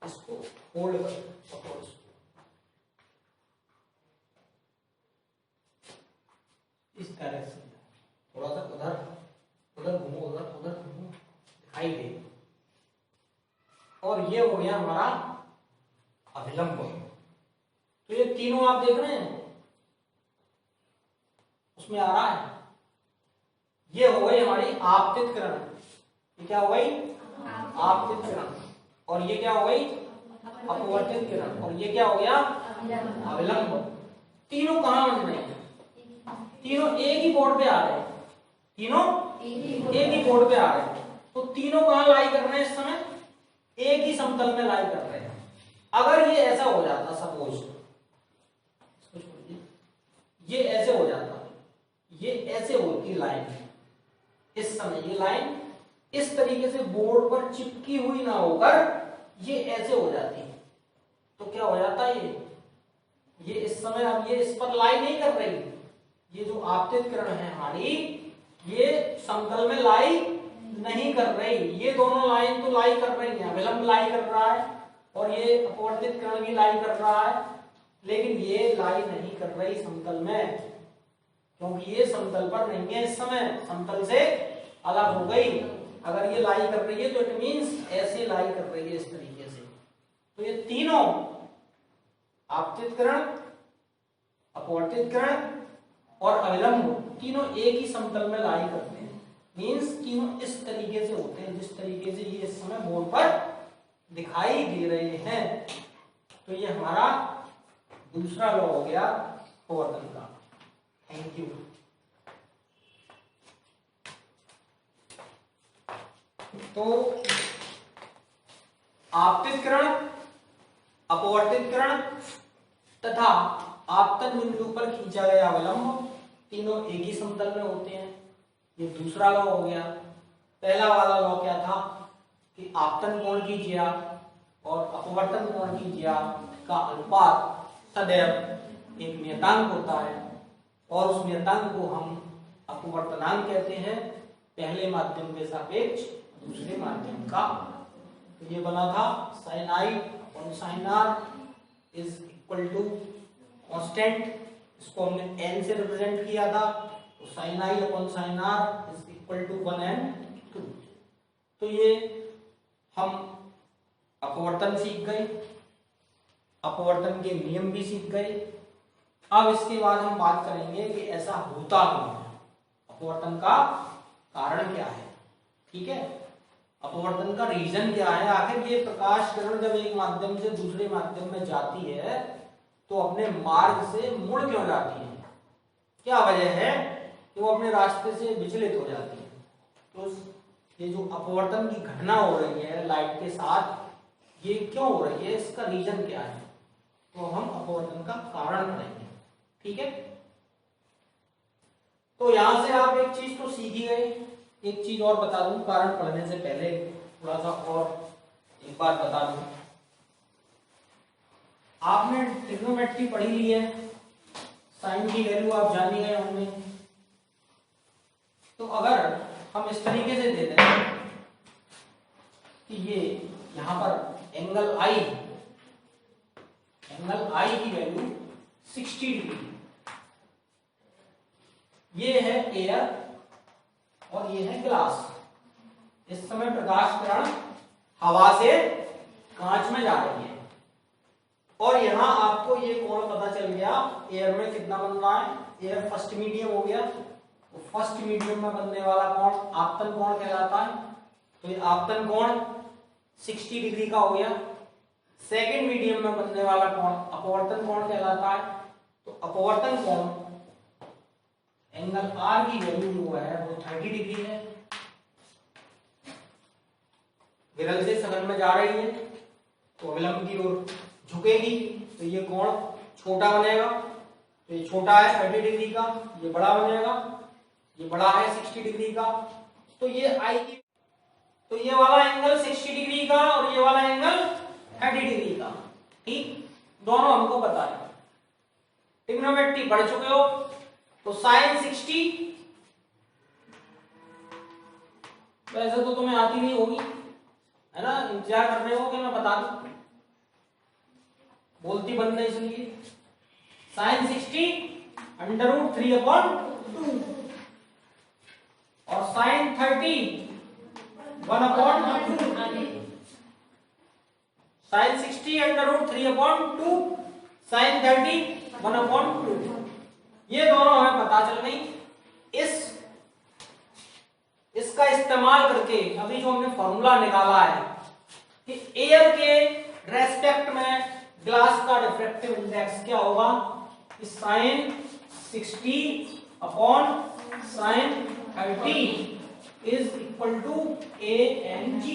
इसको होल्ड कर, सपोज इस तरह से थोड़ा सा उधर घूमो, उधर घूमो, दिखाई दे। और ये हो गया हमारा अभिलंब। तो ये तीनों आप देख रहे हैं, उसमें आ रहा है। ये हो गई हमारी आपतित किरण। ये क्या हो गई? आपतित किरण। और ये क्या हो गई? अपवर्तित किरण। और ये क्या हो गया? अविलंब। तीनों कहां बन रहे हैं? तीनों एक ही बोर्ड पे आ रहे हैं। तीनों एक ही बोर्ड पे आ रहे हैं। तो तीनों कहां लाई कर रहे हैं इस समय? एक ही समतल में लाई कर रहे हैं। अगर ये ऐसा हो जाता, सपोज ये ऐसे हो जाता, ये ऐसे होती लाइन, इस समय ये लाइन इस तरीके से बोर्ड पर चिपकी हुई ना होकर ये ऐसे हो जाती, तो क्या हो जाता ये इस समय अब ये इस पर लाई नहीं कर रही, ये जो आपतित किरण है हमारी ये समतल में लाई नहीं कर रही, ये दोनों लाइन तो लाई कर रही है, विलंब लाई कर रहा है और ये अपवर्तित किरण भी लाई कर रहा है, लेकिन ये लाई नहीं कर रही समतल में, क्योंकि ये समतल पर नहीं है, इस समय समतल से अलग हो गई। अगर ये लाई कर रही है तो इट मींस ऐसे लाई कर रही है, इस तरीके से। तो ये तीनों आपतित किरण, अपवर्तित किरण और अविलंब तीनों एक ही समतल में लाई करते हैं, मींस तीनों इस तरीके से होते हैं जिस तरीके से ये इस समय बोर्ड पर दिखाई दे रहे हैं। तो ये हमारा दूसरा लॉ हो गया अपवर्तन का। Thank you. तो आपतित किरण, अपवर्तित किरण तथा आपतन बिंदु पर खींचा गया विलंब तीनों एक ही समतल में होते हैं। ये दूसरा लॉ हो गया। पहला वाला लॉ क्या था कि आपतन कोण की ज्या और अपवर्तन कोण की ज्या का अनुपात सदैव एक नियतांक होता है और उस नियतांक को हम अपवर्तनांक कहते हैं, पहले माध्यम के सापेक्ष दूसरे माध्यम का। तो ये बना था sin i upon sin r is equal to constant, इसको हमने n से रिप्रेजेंट किया था, तो sin i upon sin r is equal to 1 and 2। तो ये हम अपवर्तन सीख गए, अपवर्तन के नियम भी सीख गए। अब इसके बाद हम बात करेंगे कि ऐसा होता क्यों है, अपवर्तन का कारण क्या है। ठीक है, अपवर्तन का रीजन क्या है, आखिर ये प्रकाश किरण जब एक माध्यम से दूसरे माध्यम में जाती है तो अपने मार्ग से मुड़ क्यों जाती है, क्या वजह है कि वो अपने रास्ते से विचलित हो जाती है। तो ये जो अपवर्तन की घटना हो रही है लाइट के साथ, ये क्यों हो रही है, इसका रीजन क्या है, तो हम अपवर्तन का कारण पढ़ेंगे। ठीक है, तो यहां से आप एक चीज तो सीख ही गए। एक चीज और बता दूं, कारण पढ़ने से पहले थोड़ा सा और एक बात बता दूं, आपने ट्रिग्नोमेट्री पढ़ी ली है, साइन की वैल्यू आप जान ही गए होंगे। तो अगर हम इस तरीके से दे दें कि ये यहां पर एंगल आई की वैल्यू 60 डिग्री, ये है एयर और ये है ग्लास। इस समय प्रकाश किरण हवा से कांच में जा रही है और यहां आपको ये कोण पता चल गया एयर में कितना बन रहा है, एयर फर्स्ट मीडियम हो गया, तो फर्स्ट मीडियम में बनने वाला कोण आपतन कोण कहलाता है। तो ये आपतन कोण 60 डिग्री का हो गया। सेकंड मीडियम में बनने वाला कोण अपवर्तन कोण कहलाता है। तो अपवर्तन कोण एंगल आर की वैल्यू जो है वो 30 डिग्री है, विरल से सघन में जा रही है तो विलंब की ओर झुकेगी, तो ये कोण छोटा बनेगा। तो ये छोटा है 30 डिग्री का, ये बड़ा बनेगा, ये बड़ा है 60 डिग्री का। तो ये आई की, तो ये वाला एंगल 60 डिग्री का और ये वाला एंगल 30 डिग्री का। ठीक, दोनों हमको पता है, ट्रिग्नोमेट्री पढ़ चुके हो। तो साइन 60 वैसे तो तुम्हें आती नहीं होगी, है ना, इंतजार कर रहे हो कि मैं बता दूं, बोलती बंद है इसलिए। साइन 60 √3/2 और साइन 30 1/2। Sign 60 √3/2, sign 30 1/2। ये दोनों हमें पता चल गई। इसका इस्तेमाल करके अभी जो हमने फॉर्मूला निकाला है कि एयर के रेस्पेक्ट में ग्लास का रिफ्रैक्टिव इंडेक्स क्या होगा, sine 60 upon sine 30 is equal to ANG।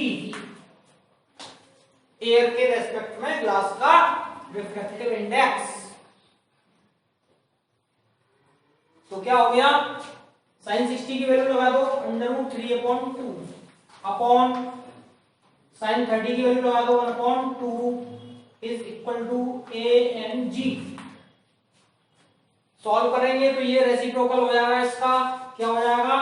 Air के रेस्पेक्ट में ग्लास का रिफ्रैक्टिव इंडेक्स। तो क्या हो गया, sin 60 की वैल्यू लगा दो √3/2 अपॉन sin 30 की वैल्यू लगा दो 1/2 is equal to ANG। Solve करेंगे तो ये रेसिप्रोकल हो जाएगा, इसका क्या हो जाएगा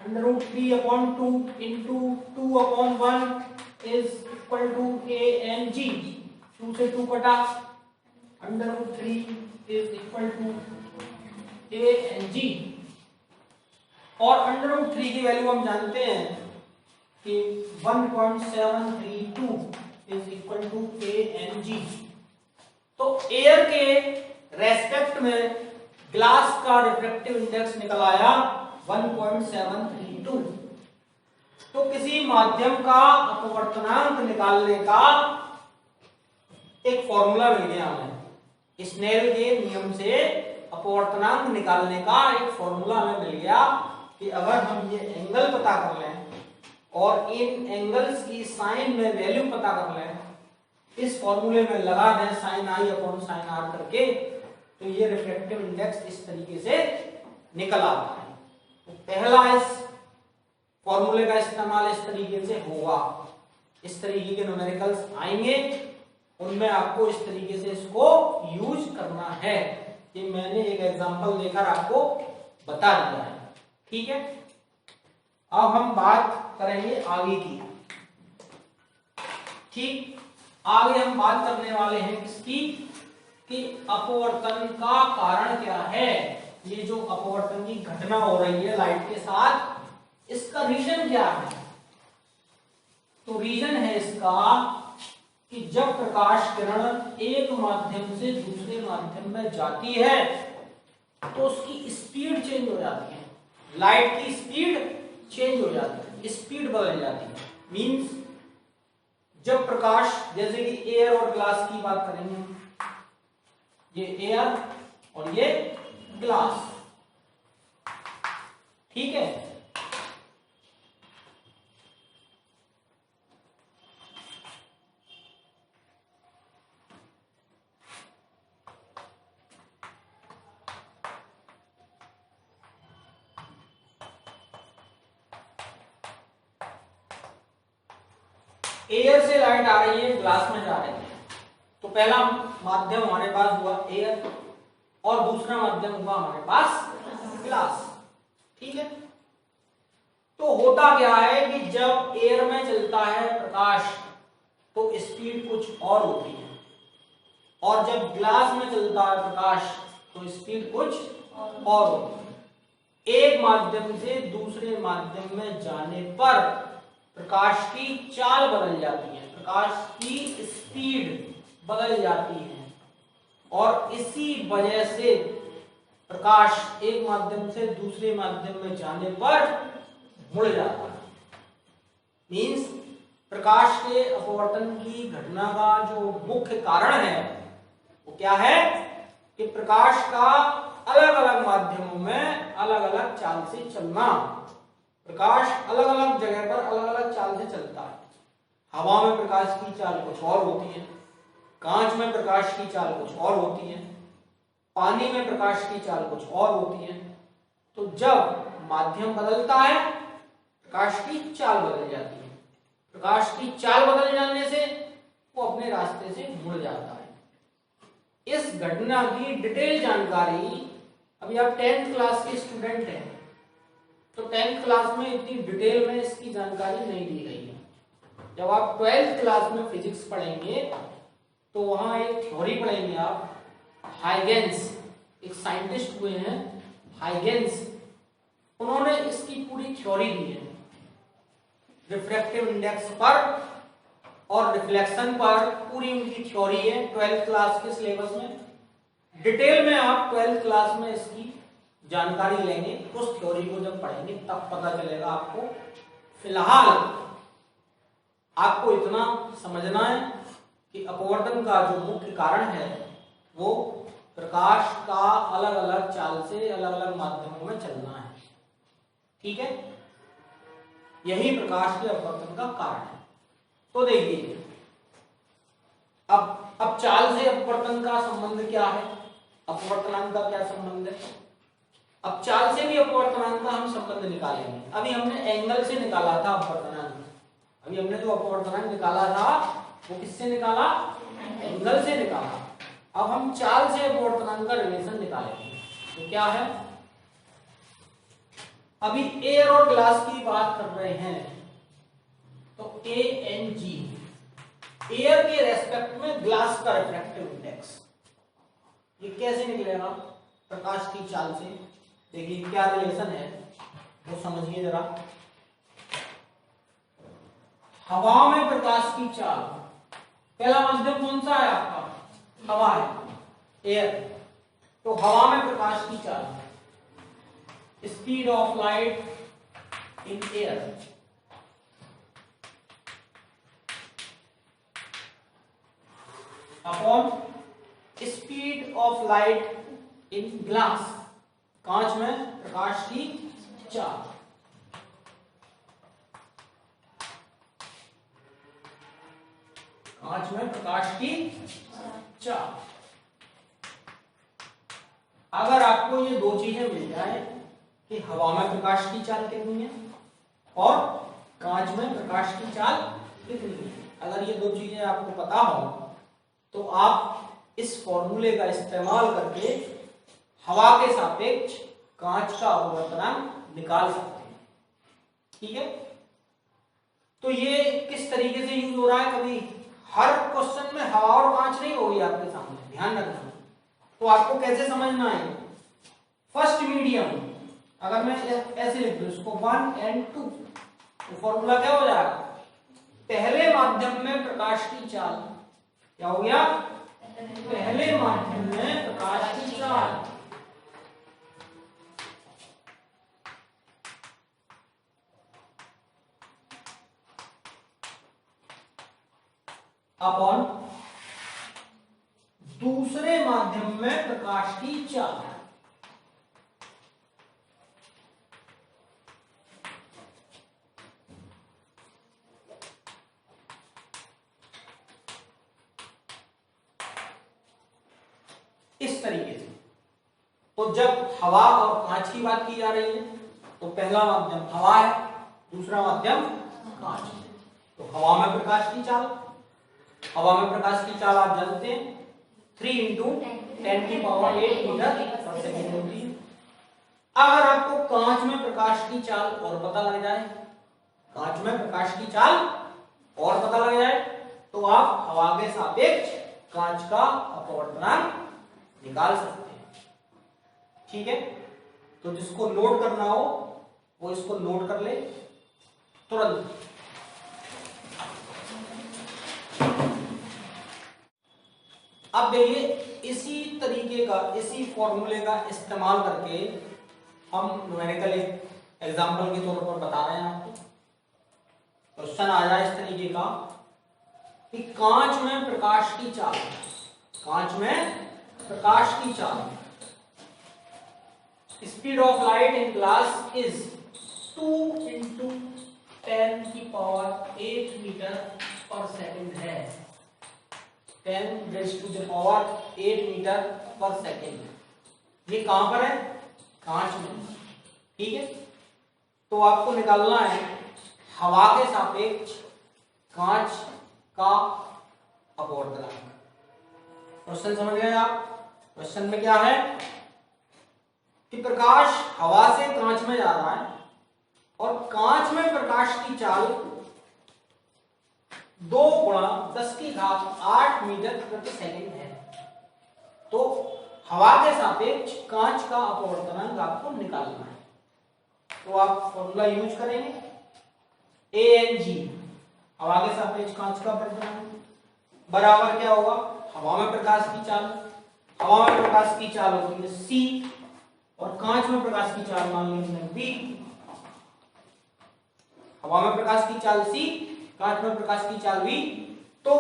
√3/2 into 2/1 is equal to ANG। 2 से 2 कटा, √3 इज इक्वल टू ANG। और √3 की वैल्यू हम जानते हैं कि 1.732 इज इक्वल टू ANG। तो एयर के रेस्पेक्ट में ग्लास का रिफ्रैक्टिव इंडेक्स निकल आया 1.732। तो किसी माध्यम का अपवर्तनांक निकालने का एक फॉर्मूला मिल गया हमें। स्नेल के नियम से अपवर्तनांक निकालने का एक फॉर्मूला हमें मिल गया कि अगर हम ये एंगल पता कर लें और इन एंगल्स की साइन में वैल्यू पता कर लें, इस फॉर्मूले में लगा दें sin i upon sin r करके, तो ये रिफ्रैक्टिव इंडेक्स इस तरीके से निकल आता है। तो पहला इस फॉर्मूले का इस्तेमाल इस तरीके से होगा, इस तरीके के न्यूमेरिकल्स आएंगे, उनमें आपको इस तरीके से इसको यूज करना है। ये मैंने एक एग्जांपल देकर आपको बता दिया है, ठीक है। अब हम बात करेंगे आगे की, ठीक। आगे हम बात करने वाले हैं किसकी, कि अपवर्तन का कारण क्या है। ये जो अपवर्तन की घटना हो रही है लाइट के साथ, इसका रीजन क्या है। तो रीजन है इसका कि जब प्रकाश किरण एक माध्यम से दूसरे माध्यम में जाती है तो उसकी स्पीड चेंज हो जाती है, लाइट की स्पीड चेंज हो जाती है, स्पीड बदल जाती है। मींस जब प्रकाश, जैसे कि एयर और ग्लास की बात करेंगे, ये एयर और ये ग्लास, ठीक है। एयर से लाइट आ रही है, ग्लास में जा रही है, तो पहला माध्यम हमारे पास हुआ एयर और दूसरा माध्यम हुआ हमारे पास ग्लास, ठीक है। तो होता क्या है कि जब एयर में चलता है प्रकाश तो स्पीड कुछ और होती है, और जब ग्लास में चलता है प्रकाश तो स्पीड कुछ और होती है। एक माध्यम से दूसरे माध्यम में जाने पर प्रकाश की चाल बदल जाती है, प्रकाश की स्पीड बदल जाती है, और इसी वजह से प्रकाश एक माध्यम से दूसरे माध्यम में जाने पर मुड़ जाता है। मींस प्रकाश के अपवर्तन की घटना का जो मुख्य कारण है वो क्या है कि प्रकाश का अलग अलग माध्यमों में अलग अलग चाल से चलना। प्रकाश अलग अलग जगह पर अलग अलग चाल से चलता है। हवा में प्रकाश की चाल कुछ और होती है, कांच में प्रकाश की चाल कुछ और होती है, पानी में प्रकाश की चाल कुछ और होती है। तो जब माध्यम बदलता है प्रकाश की चाल बदल जाती है, प्रकाश की चाल बदल जाने से वो अपने रास्ते से मुड़ जाता है। इस घटना की डिटेल जानकारी, अभी आप 10th क्लास के स्टूडेंट हैं तो 10th क्लास में इतनी डिटेल में इसकी जानकारी नहीं दी गई है। जब आप 12th क्लास में फिजिक्स पढ़ेंगे तो वहां एक थ्योरी पढ़ेंगे आप, हाइगेंस, एक साइंटिस्ट हुए हैं हाइगेंस, उन्होंने इसकी पूरी थ्योरी दी है रिफ्रैक्टिव इंडेक्स पर और रिफ्लेक्शन पर, पूरी उनकी थ्योरी है 12th क्लास के सिलेबस में। डिटेल में आप 12th क्लास में इसकी जानकारी लेंगे, उस थ्योरी को जब पढ़ेंगे तब पता चलेगा आपको। फिलहाल आपको इतना समझना है कि अपवर्तन का जो मुख्य कारण है वो प्रकाश का अलग अलग चाल से अलग अलग माध्यमों में चलना है, ठीक है। यही प्रकाश के अपवर्तन का कारण है। तो देखिए अब चाल से अपवर्तन का संबंध क्या है, अपवर्तनांक का क्या संबंध है? अब चाल से भी अपवर्तनांक का हम संबंध निकालेंगे। अभी हमने एंगल से निकाला था अपवर्तनांक, अभी हमने जो अपवर्तनांक निकाला था वो किससे निकाला? एंगल से निकाला। अब हम चाल से अपवर्तनांक का रिलेशन निकालेंगे। तो क्या है, अभी एयर और ग्लास की बात कर रहे हैं, तो ANG एयर के रेस्पेक्ट में ग्लास का रिफ्रैक्टिव इंडेक्स, ये कैसे निकलेगा? प्रकाश की चाल से। देखिए क्या रिलेशन है वो समझिए जरा। हवा में प्रकाश की चाल, पहला माध्यम कौन सा है आपका? हवा है, एयर। तो हवा में प्रकाश की चाल, speed of light in air, upon speed of light in glass, कांच में प्रकाश की चाल। कांच में प्रकाश की चाल। अगर आपको ये दो चीजें मिल जाए कि हवा में प्रकाश की चाल कितनी है और कांच में प्रकाश की चाल कितनी है, अगर ये दो चीजें आपको पता हो तो आप इस फॉर्मूले का इस्तेमाल करके हवा के सापेक्ष कांच का अपवर्तनांक निकाल सकते हैं। ठीक है, तो ये किस तरीके से यूज हो रहा है, कभी हर क्वेश्चन में हवा और कांच नहीं होगी आपके सामने, ध्यान रखना। तो आपको कैसे समझना है, फर्स्ट मीडियम अगर मैं ऐसे लिख दूं इसको 1 और 2, तो फॉर्मूला क्या हो जाएगा? पहले माध्यम में प्रकाश की चाल, क्या हो गया? पहले माध्यम में प्रकाश की चाल अपॉन दूसरे माध्यम में प्रकाश की चाल। इस तरीके से। तो जब हवा और कांच की बात की जा रही है तो पहला माध्यम हवा है, दूसरा माध्यम कांच। तो हवा में प्रकाश की चाल, हवा में प्रकाश की चाल आप जानते हैं 3 × 10⁸ मीटर/सेकंड होती है। अगर आपको कांच में प्रकाश की चाल और पता लग जाए, कांच में प्रकाश की चाल और पता लग जाए, तो आप हवा के सापेक्ष कांच का अपवर्तनांक निकाल सकते हैं। ठीक है, तो जिसको नोट करना हो वो इसको नोट कर ले तुरंत। अब देखिए इसी तरीके का, इसी फॉर्मूले का इस्तेमाल करके हम न्यूमेरिकल एग्जांपल के तौर पर बता रहे हैं आपको। क्वेश्चन आ जाए इस तरीके का कि कांच में प्रकाश की चाल, कांच में प्रकाश की चाल, speed of light in glass is 2 × 10⁸ metre per second है, 10⁸ मीटर/सेकंड। ये कहां पर है? कांच में। ठीक है, तो आपको निकालना है हवा के सापेक्ष कांच का अपवर्तनांक। क्वेश्चन समझ गए आप? क्वेश्चन में क्या है कि प्रकाश हवा से कांच में जा रहा है और कांच में प्रकाश की चाल 2 × 10⁸ मीटर/सेकंड है। तो हवा के सापेक्ष कांच का अपवर्तनांक आपको निकालना है। तो आप फॉर्मूला यूज करेंगे ANG, हवा के सापेक्ष कांच का अपवर्तनांक बराबर क्या होगा? हवा में प्रकाश की चाल, हवा में प्रकाश की चाल होती है C और कांच में प्रकाश की चाल मान लीजिए B। हवा में प्रकाश की चाल C, कांच में प्रकाश की चाल V। तो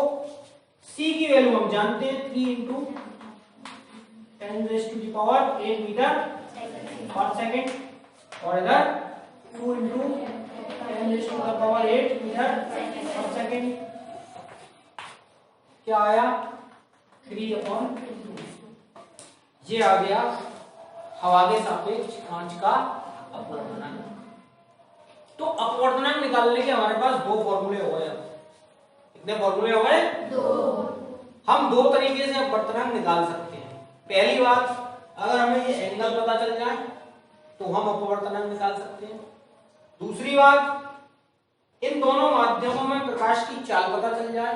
C की वैल्यू हम जानते हैं 3 × 10⁸ मीटर/सेकंड और इधर 2 × 10⁸ मीटर/सेकंड। क्या आया 3/2। ये आ गया हवा के सापेक्ष कांच का अपवर्तनांक। तो अपवर्तनांक निकालने के हमारे पास दो फॉर्मूले हो गए। कितने फॉर्मूले हो गए? दो। हम दो तरीके से अपवर्तनांक निकाल सकते हैं। पहली बात, अगर हमें ये एंगल पता चल जाए तो हम अपवर्तनांक निकाल सकते हैं। दूसरी बात, इन दोनों माध्यमों में प्रकाश की चाल पता चल जाए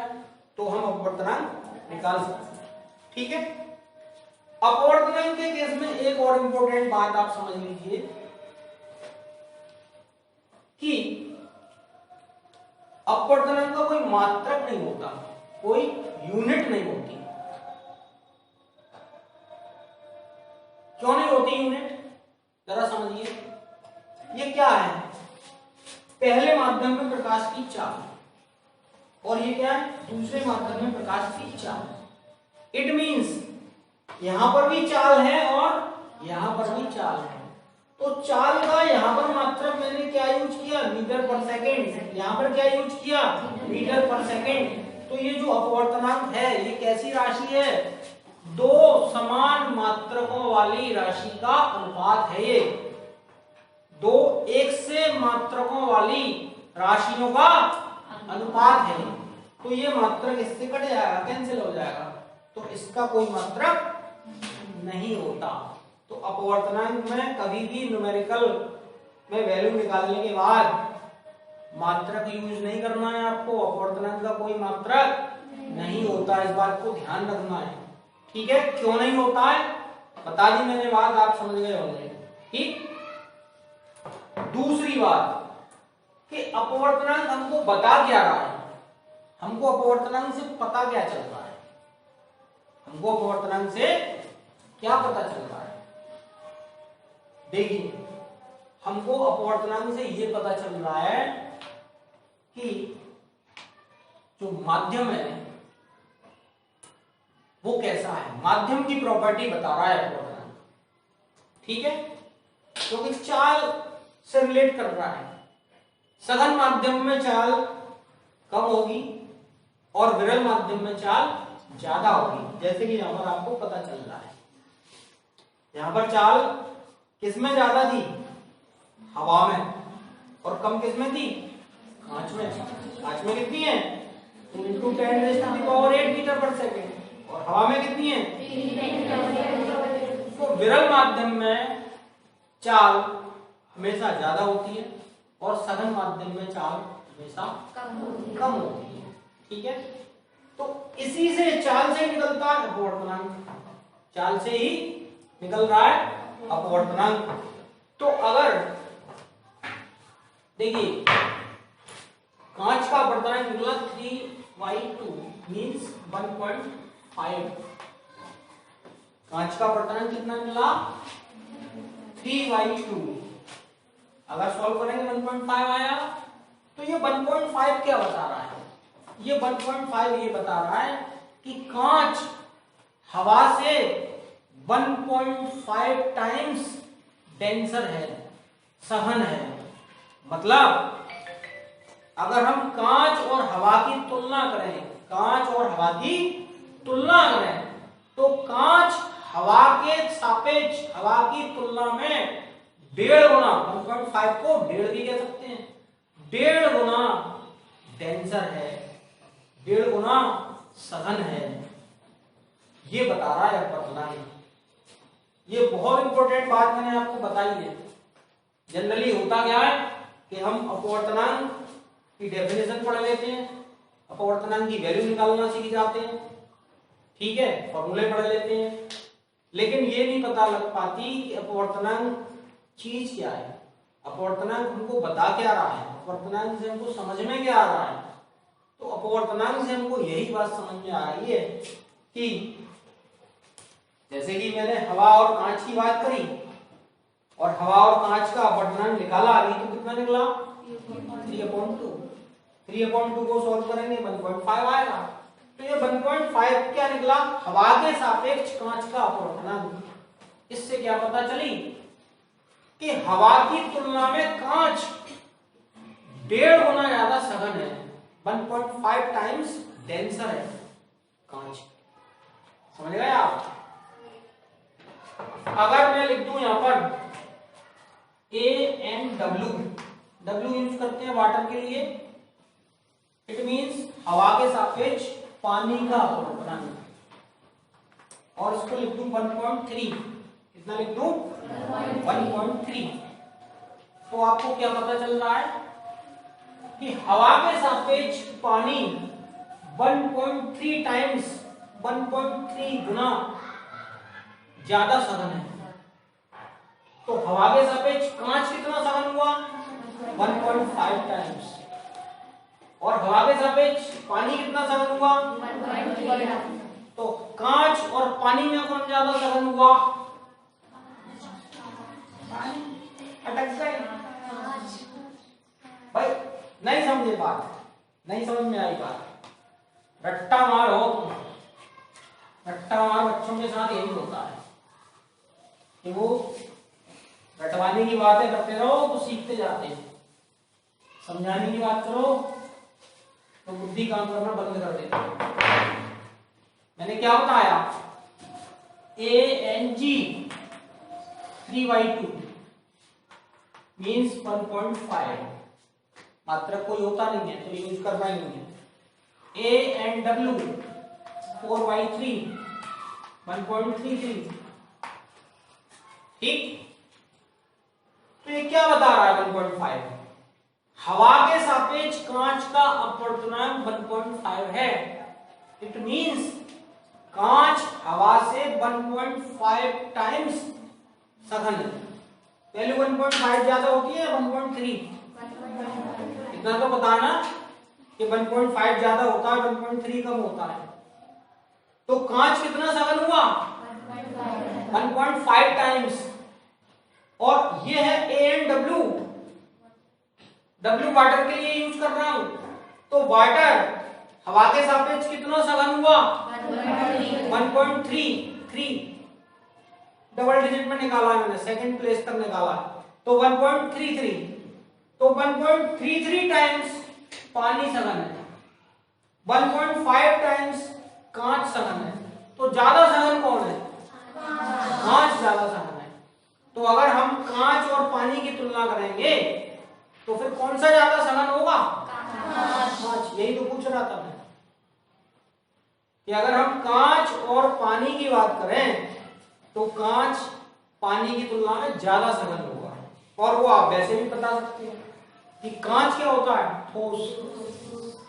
तो हम अपवर्तनांक निकाल सकते हैं। ठीक है। अपवर्तनांक के केस में एक और इंपॉर्टेंट बात आप समझ लीजिए कि अपवर्तनांक का कोई मात्रक नहीं होता, कोई यूनिट नहीं होती। क्यों नहीं होती यूनिट? जरा समझिए। ये क्या है? पहले माध्यम में प्रकाश की चाल और ये क्या है? दूसरे माध्यम में प्रकाश की चाल। इट मींस यहां पर भी चाल है और यहां पर भी चाल है। तो चाल का यहां पर मात्रक मैंने क्या यूज किया? मीटर पर सेकेंड। यहां पर क्या यूज किया? मीटर पर सेकेंड। तो ये जो अपवर्तनांक है ये कैसी राशि है? दो समान मात्रकों वाली राशि का अनुपात है। ये दो एक से मात्रकों वाली राशियों का अनुपात है। तो ये मात्रक इससे कट जाएगा, कैंसिल हो जाएगा, तो इसका कोई मात्रक नहीं होता। तो अपवर्तनांक में कभी भी न्यूमेरिकल में वैल्यू निकालने के बाद मात्रक यूज नहीं करना है आपको। अपवर्तनांक का कोई मात्रक नहीं होता, इस बात को ध्यान रखना है। ठीक है। क्यों नहीं होता है बता दी मैंने, बात आप समझ गए होंगे। ठीक। दूसरी बात कि अपवर्तनांक हमको बता क्या रहा है? हमको अपवर्तनांक से पता क्या चल रहा है? हमको अपवर्तनांक से क्या पता चल रहा है? देखिए, हमको अपवर्तनांक से ये पता चल रहा है कि जो माध्यम है वो कैसा है। माध्यम की प्रॉपर्टी बता रहा है अपवर्तनांक। ठीक है। क्योंकि चाल से रिलेट कर रहा है। सघन माध्यम में चाल कम होगी और विरल माध्यम में चाल ज्यादा होगी, जैसे कि यहां पर आपको पता चल रहा है। यहां पर चाल किसमें ज्यादा थी? हवा में। और कम किसमें थी? कांच में। कांच में कितनी है? 2 × 10⁸ मीटर पर सेकेंड। और हवा में कितनी है? 3 तो विरल माध्यम में चाल हमेशा ज्यादा होती है और सघन माध्यम में चाल हमेशा कम होती है। ठीक है। तो इसी से चाल से निकलता है अपवर्तनांक। चाल से ही निकल रहा है अपवर्तनांक। तो अगर देखिए कांच का अपवर्तनांक निकला 3/2 मींस 1.5। कांच का अपवर्तनांक कितना निकला? 3/2। अगर सॉल्व करेंगे 1.5 आया। तो ये 1.5 क्या बता रहा है? ये 1.5 ये बता रहा है कि कांच हवा से 1.5 टाइम्स डेंसर है, सघन है। मतलब अगर हम कांच और हवा की तुलना करें, कांच और हवा की तुलना करें तो कांच हवा के सापेक्ष हवा की तुलना में 1.5 गुना, 1.5 को 1.5 भी कह सकते हैं, 1.5 गुना डेंसर है, 1.5 गुना सघन है। ये बता रहा है अपवर्तनांक। ये बहुत इंपॉर्टेंट बात मैंने आपको बताई है। जनरली होता क्या है कि हम अपवर्तनांक की डेफिनेशन पढ़ लेते हैं, अपवर्तनांक की वैल्यू निकालना सीख जाते हैं, ठीक है, फॉर्मूले पढ़ लेते हैं, लेकिन ये नहीं पता लग पाती कि अपवर्तनांक चीज क्या है, अपवर्तनांक हमको बता क्या रहा है, अपवर्तनांक से हमको समझ में क्या आ रहा है। तो अपवर्तनांक से हमको यही बात समझ में आ रही है कि जैसे कि मैंने हवा और कांच की बात करी और हवा और कांच का अपवर्तनांक निकाला, अभी तो कितना निकला 3/2। 3/2 को सॉल्व करेंगे 1.5 आएगा। तो ये 1.5 क्या निकला? हवा के सापेक्ष कांच का अपवर्तनांक। इससे क्या पता चली कि हवा की तुलना में कांच 1.5 गुना ज्यादा सघन है, 1.5 टाइम्स डेंसर है। कांच। समझ गए आप? अगर मैं लिख दूं यहां पर ANW, W यूज करते हैं वाटर के लिए, इट मींस हवा के सापेक्ष पानी का अपवर्तन, और इसको लिख दूं 1.3। कितना लिख दूं? 1.3। तो आपको क्या पता चल रहा है कि हवा के सापेक्ष पानी 1.3 टाइम्स, 1.3 गुना ज्यादा सघन है। तो हवा के सापेक्ष कांच कितना सघन हुआ? 1.5 टाइम्स। और हवा के सापेक्ष पानी कितना सघन हुआ? 1.3। तो कांच और पानी में कौन ज्यादा सघन हुआ? अटक गए भाई, नहीं समझे बात, नहीं समझ में आई बात। रट्टा मार हो तुम, रट्टा मार बच्चों के साथ यही होता है कि वो रटवाने की बातें करते रहो तो सीखते जाते हैं, समझाने की बात करो तो बुद्धि काम करना बंद कर देती है। मैंने क्या बताया? ANG 3/2 means 1.5। मात्रक कोई होता नहीं है तो यूज करना ही नहीं है। ANW 4/3 1.33। ठीक, तो ये क्या बता रहा है? 1.5। हवा के सापेक्ष कांच का अपवर्तनांक 1.5 है। इट मींस कांच हवा से 1.5 टाइम्स सघन है। वैल्यू 1.5 ज्यादा होती है 1.3? इतना तो बताना कि 1.5 ज्यादा होता है, 1.3 कम होता है। तो कांच कितना सघन हुआ? 1.5 टाइम्स। और ये है ANW, W वाटर के लिए यूज कर रहा हूं। तो वाटर हवा के सापेक्ष कितना सघन हुआ? 1.33। डबल डिजिट में निकाला है मैंने, सेकंड प्लेस तक निकाला। तो 1.33, तो 1.33 टाइम्स पानी सघन है, 1.5 टाइम्स कांच सघन है। तो ज्यादा सघन कौन है? कांच ज्यादा सघन है। तो अगर हम कांच और पानी की तुलना करेंगे तो फिर कौन सा ज्यादा सघन होगा? कांच। यही तो पूछ रहा था मैं कि अगर हम कांच और पानी की बात करें तो कांच पानी की तुलना में ज्यादा सघन होगा। और वो आप वैसे भी बता सकते हैं कि कांच क्या होता है? ठोस।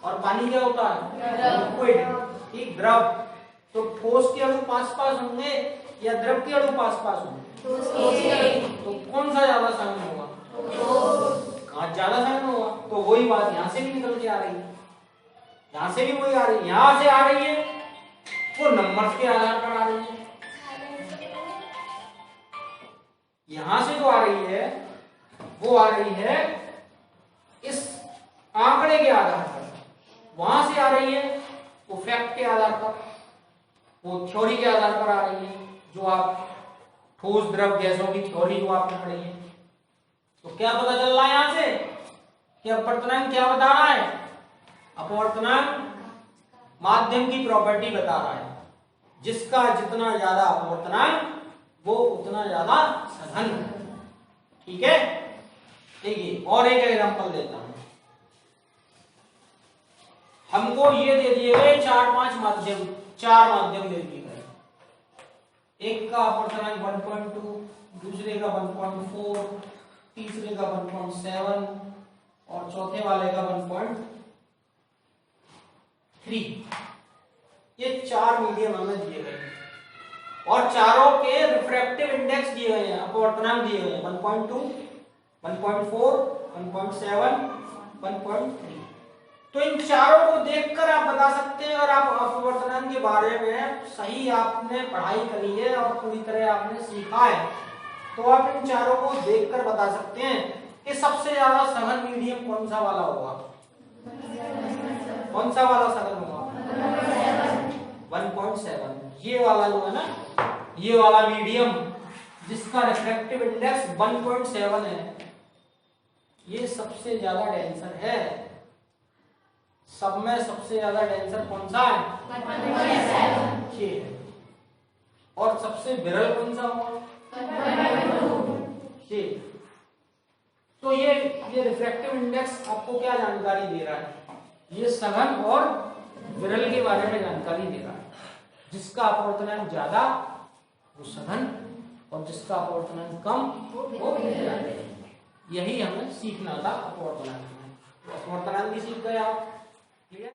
और पानी क्या होता है? लिक्विड, ठीक, द्रव। तो ठोस के अणु पास पास होंगे या द्रव के अणु पास पास होंगे? तो कौन सा ज्यादा सघन होगा? कांच ज्यादा सघन होगा। तो वही बात यहां से भी निकल के आ रही है, यहां से भी वही आ रही है। यहां से आ रही है वो नंबर्स के आधार पर आ रही है, यहां से जो आ रही है वो आ रही है इस आंकड़े के आधार पर, वहां से आ रही है वो फैक्ट के आधार पर, वो थ्योरी के आधार पर आ रही है, जो आप ठोस द्रव गैसों की थ्योरी जो आपने पढ़ी है। तो क्या पता चल रहा है यहां से कि अपवर्तनांक क्या बता रहा है? अपवर्तनांक माध्यम की प्रॉपर्टी बता रहा है, जिसका जितना ज्यादा अपवर्तनांक वो उतना ज्यादा सघन। ठीक है, देखिए और एक एग्जांपल देता हूं। हमको ये दे दिए गए 4-5 माध्यम, 4 माध्यम दे दिए गए। एक का अपवर्तनांक 1.2, दूसरे का 1.4, तीसरे का 1.7 और चौथे वाले का 1.3। ये 4 मीडियम हमें दिए गए और चारों के रिफ्रैक्टिव इंडेक्स दिए गए हैं, अपवर्तनांक दिए गए हैं 1.2, 1.4, 1.7, 1.3। तो इन चारों को देखकर आप बता सकते हैं, और आप अपवर्तनांक के बारे में सही आपने पढ़ाई करी है और पूरी तरह आपने सीखा है, तो आप इन चारों को देखकर बता सकते हैं कि सबसे ज्यादा सघन मीडियम कौन सा वाला होगा? कौन सा वाला सघन होगा? 1.7। ये वाला जो है ना, ये वाला मीडियम जिसका रिफ्रैक्टिव इंडेक्स 1.7 है, ये सबसे ज्यादा डेंसर है, सब में सबसे ज्यादा डेंसर कौन सा है? 1/7 है। और सबसे विरल कौन सा होगा? 1/2। तो ये रिफ्रैक्टिव इंडेक्स आपको क्या जानकारी दे रहा है? ये सघन और विरल के बारे में जानकारी दे रहा है। जिसका अपवर्तनांक ज्यादा वो सघन और जिसका अपवर्तनांक कम वो विरल। यही हमें सीखना था अपवर्तनांक में। अपवर्तनांक भी सीख गए आप। क्लियर?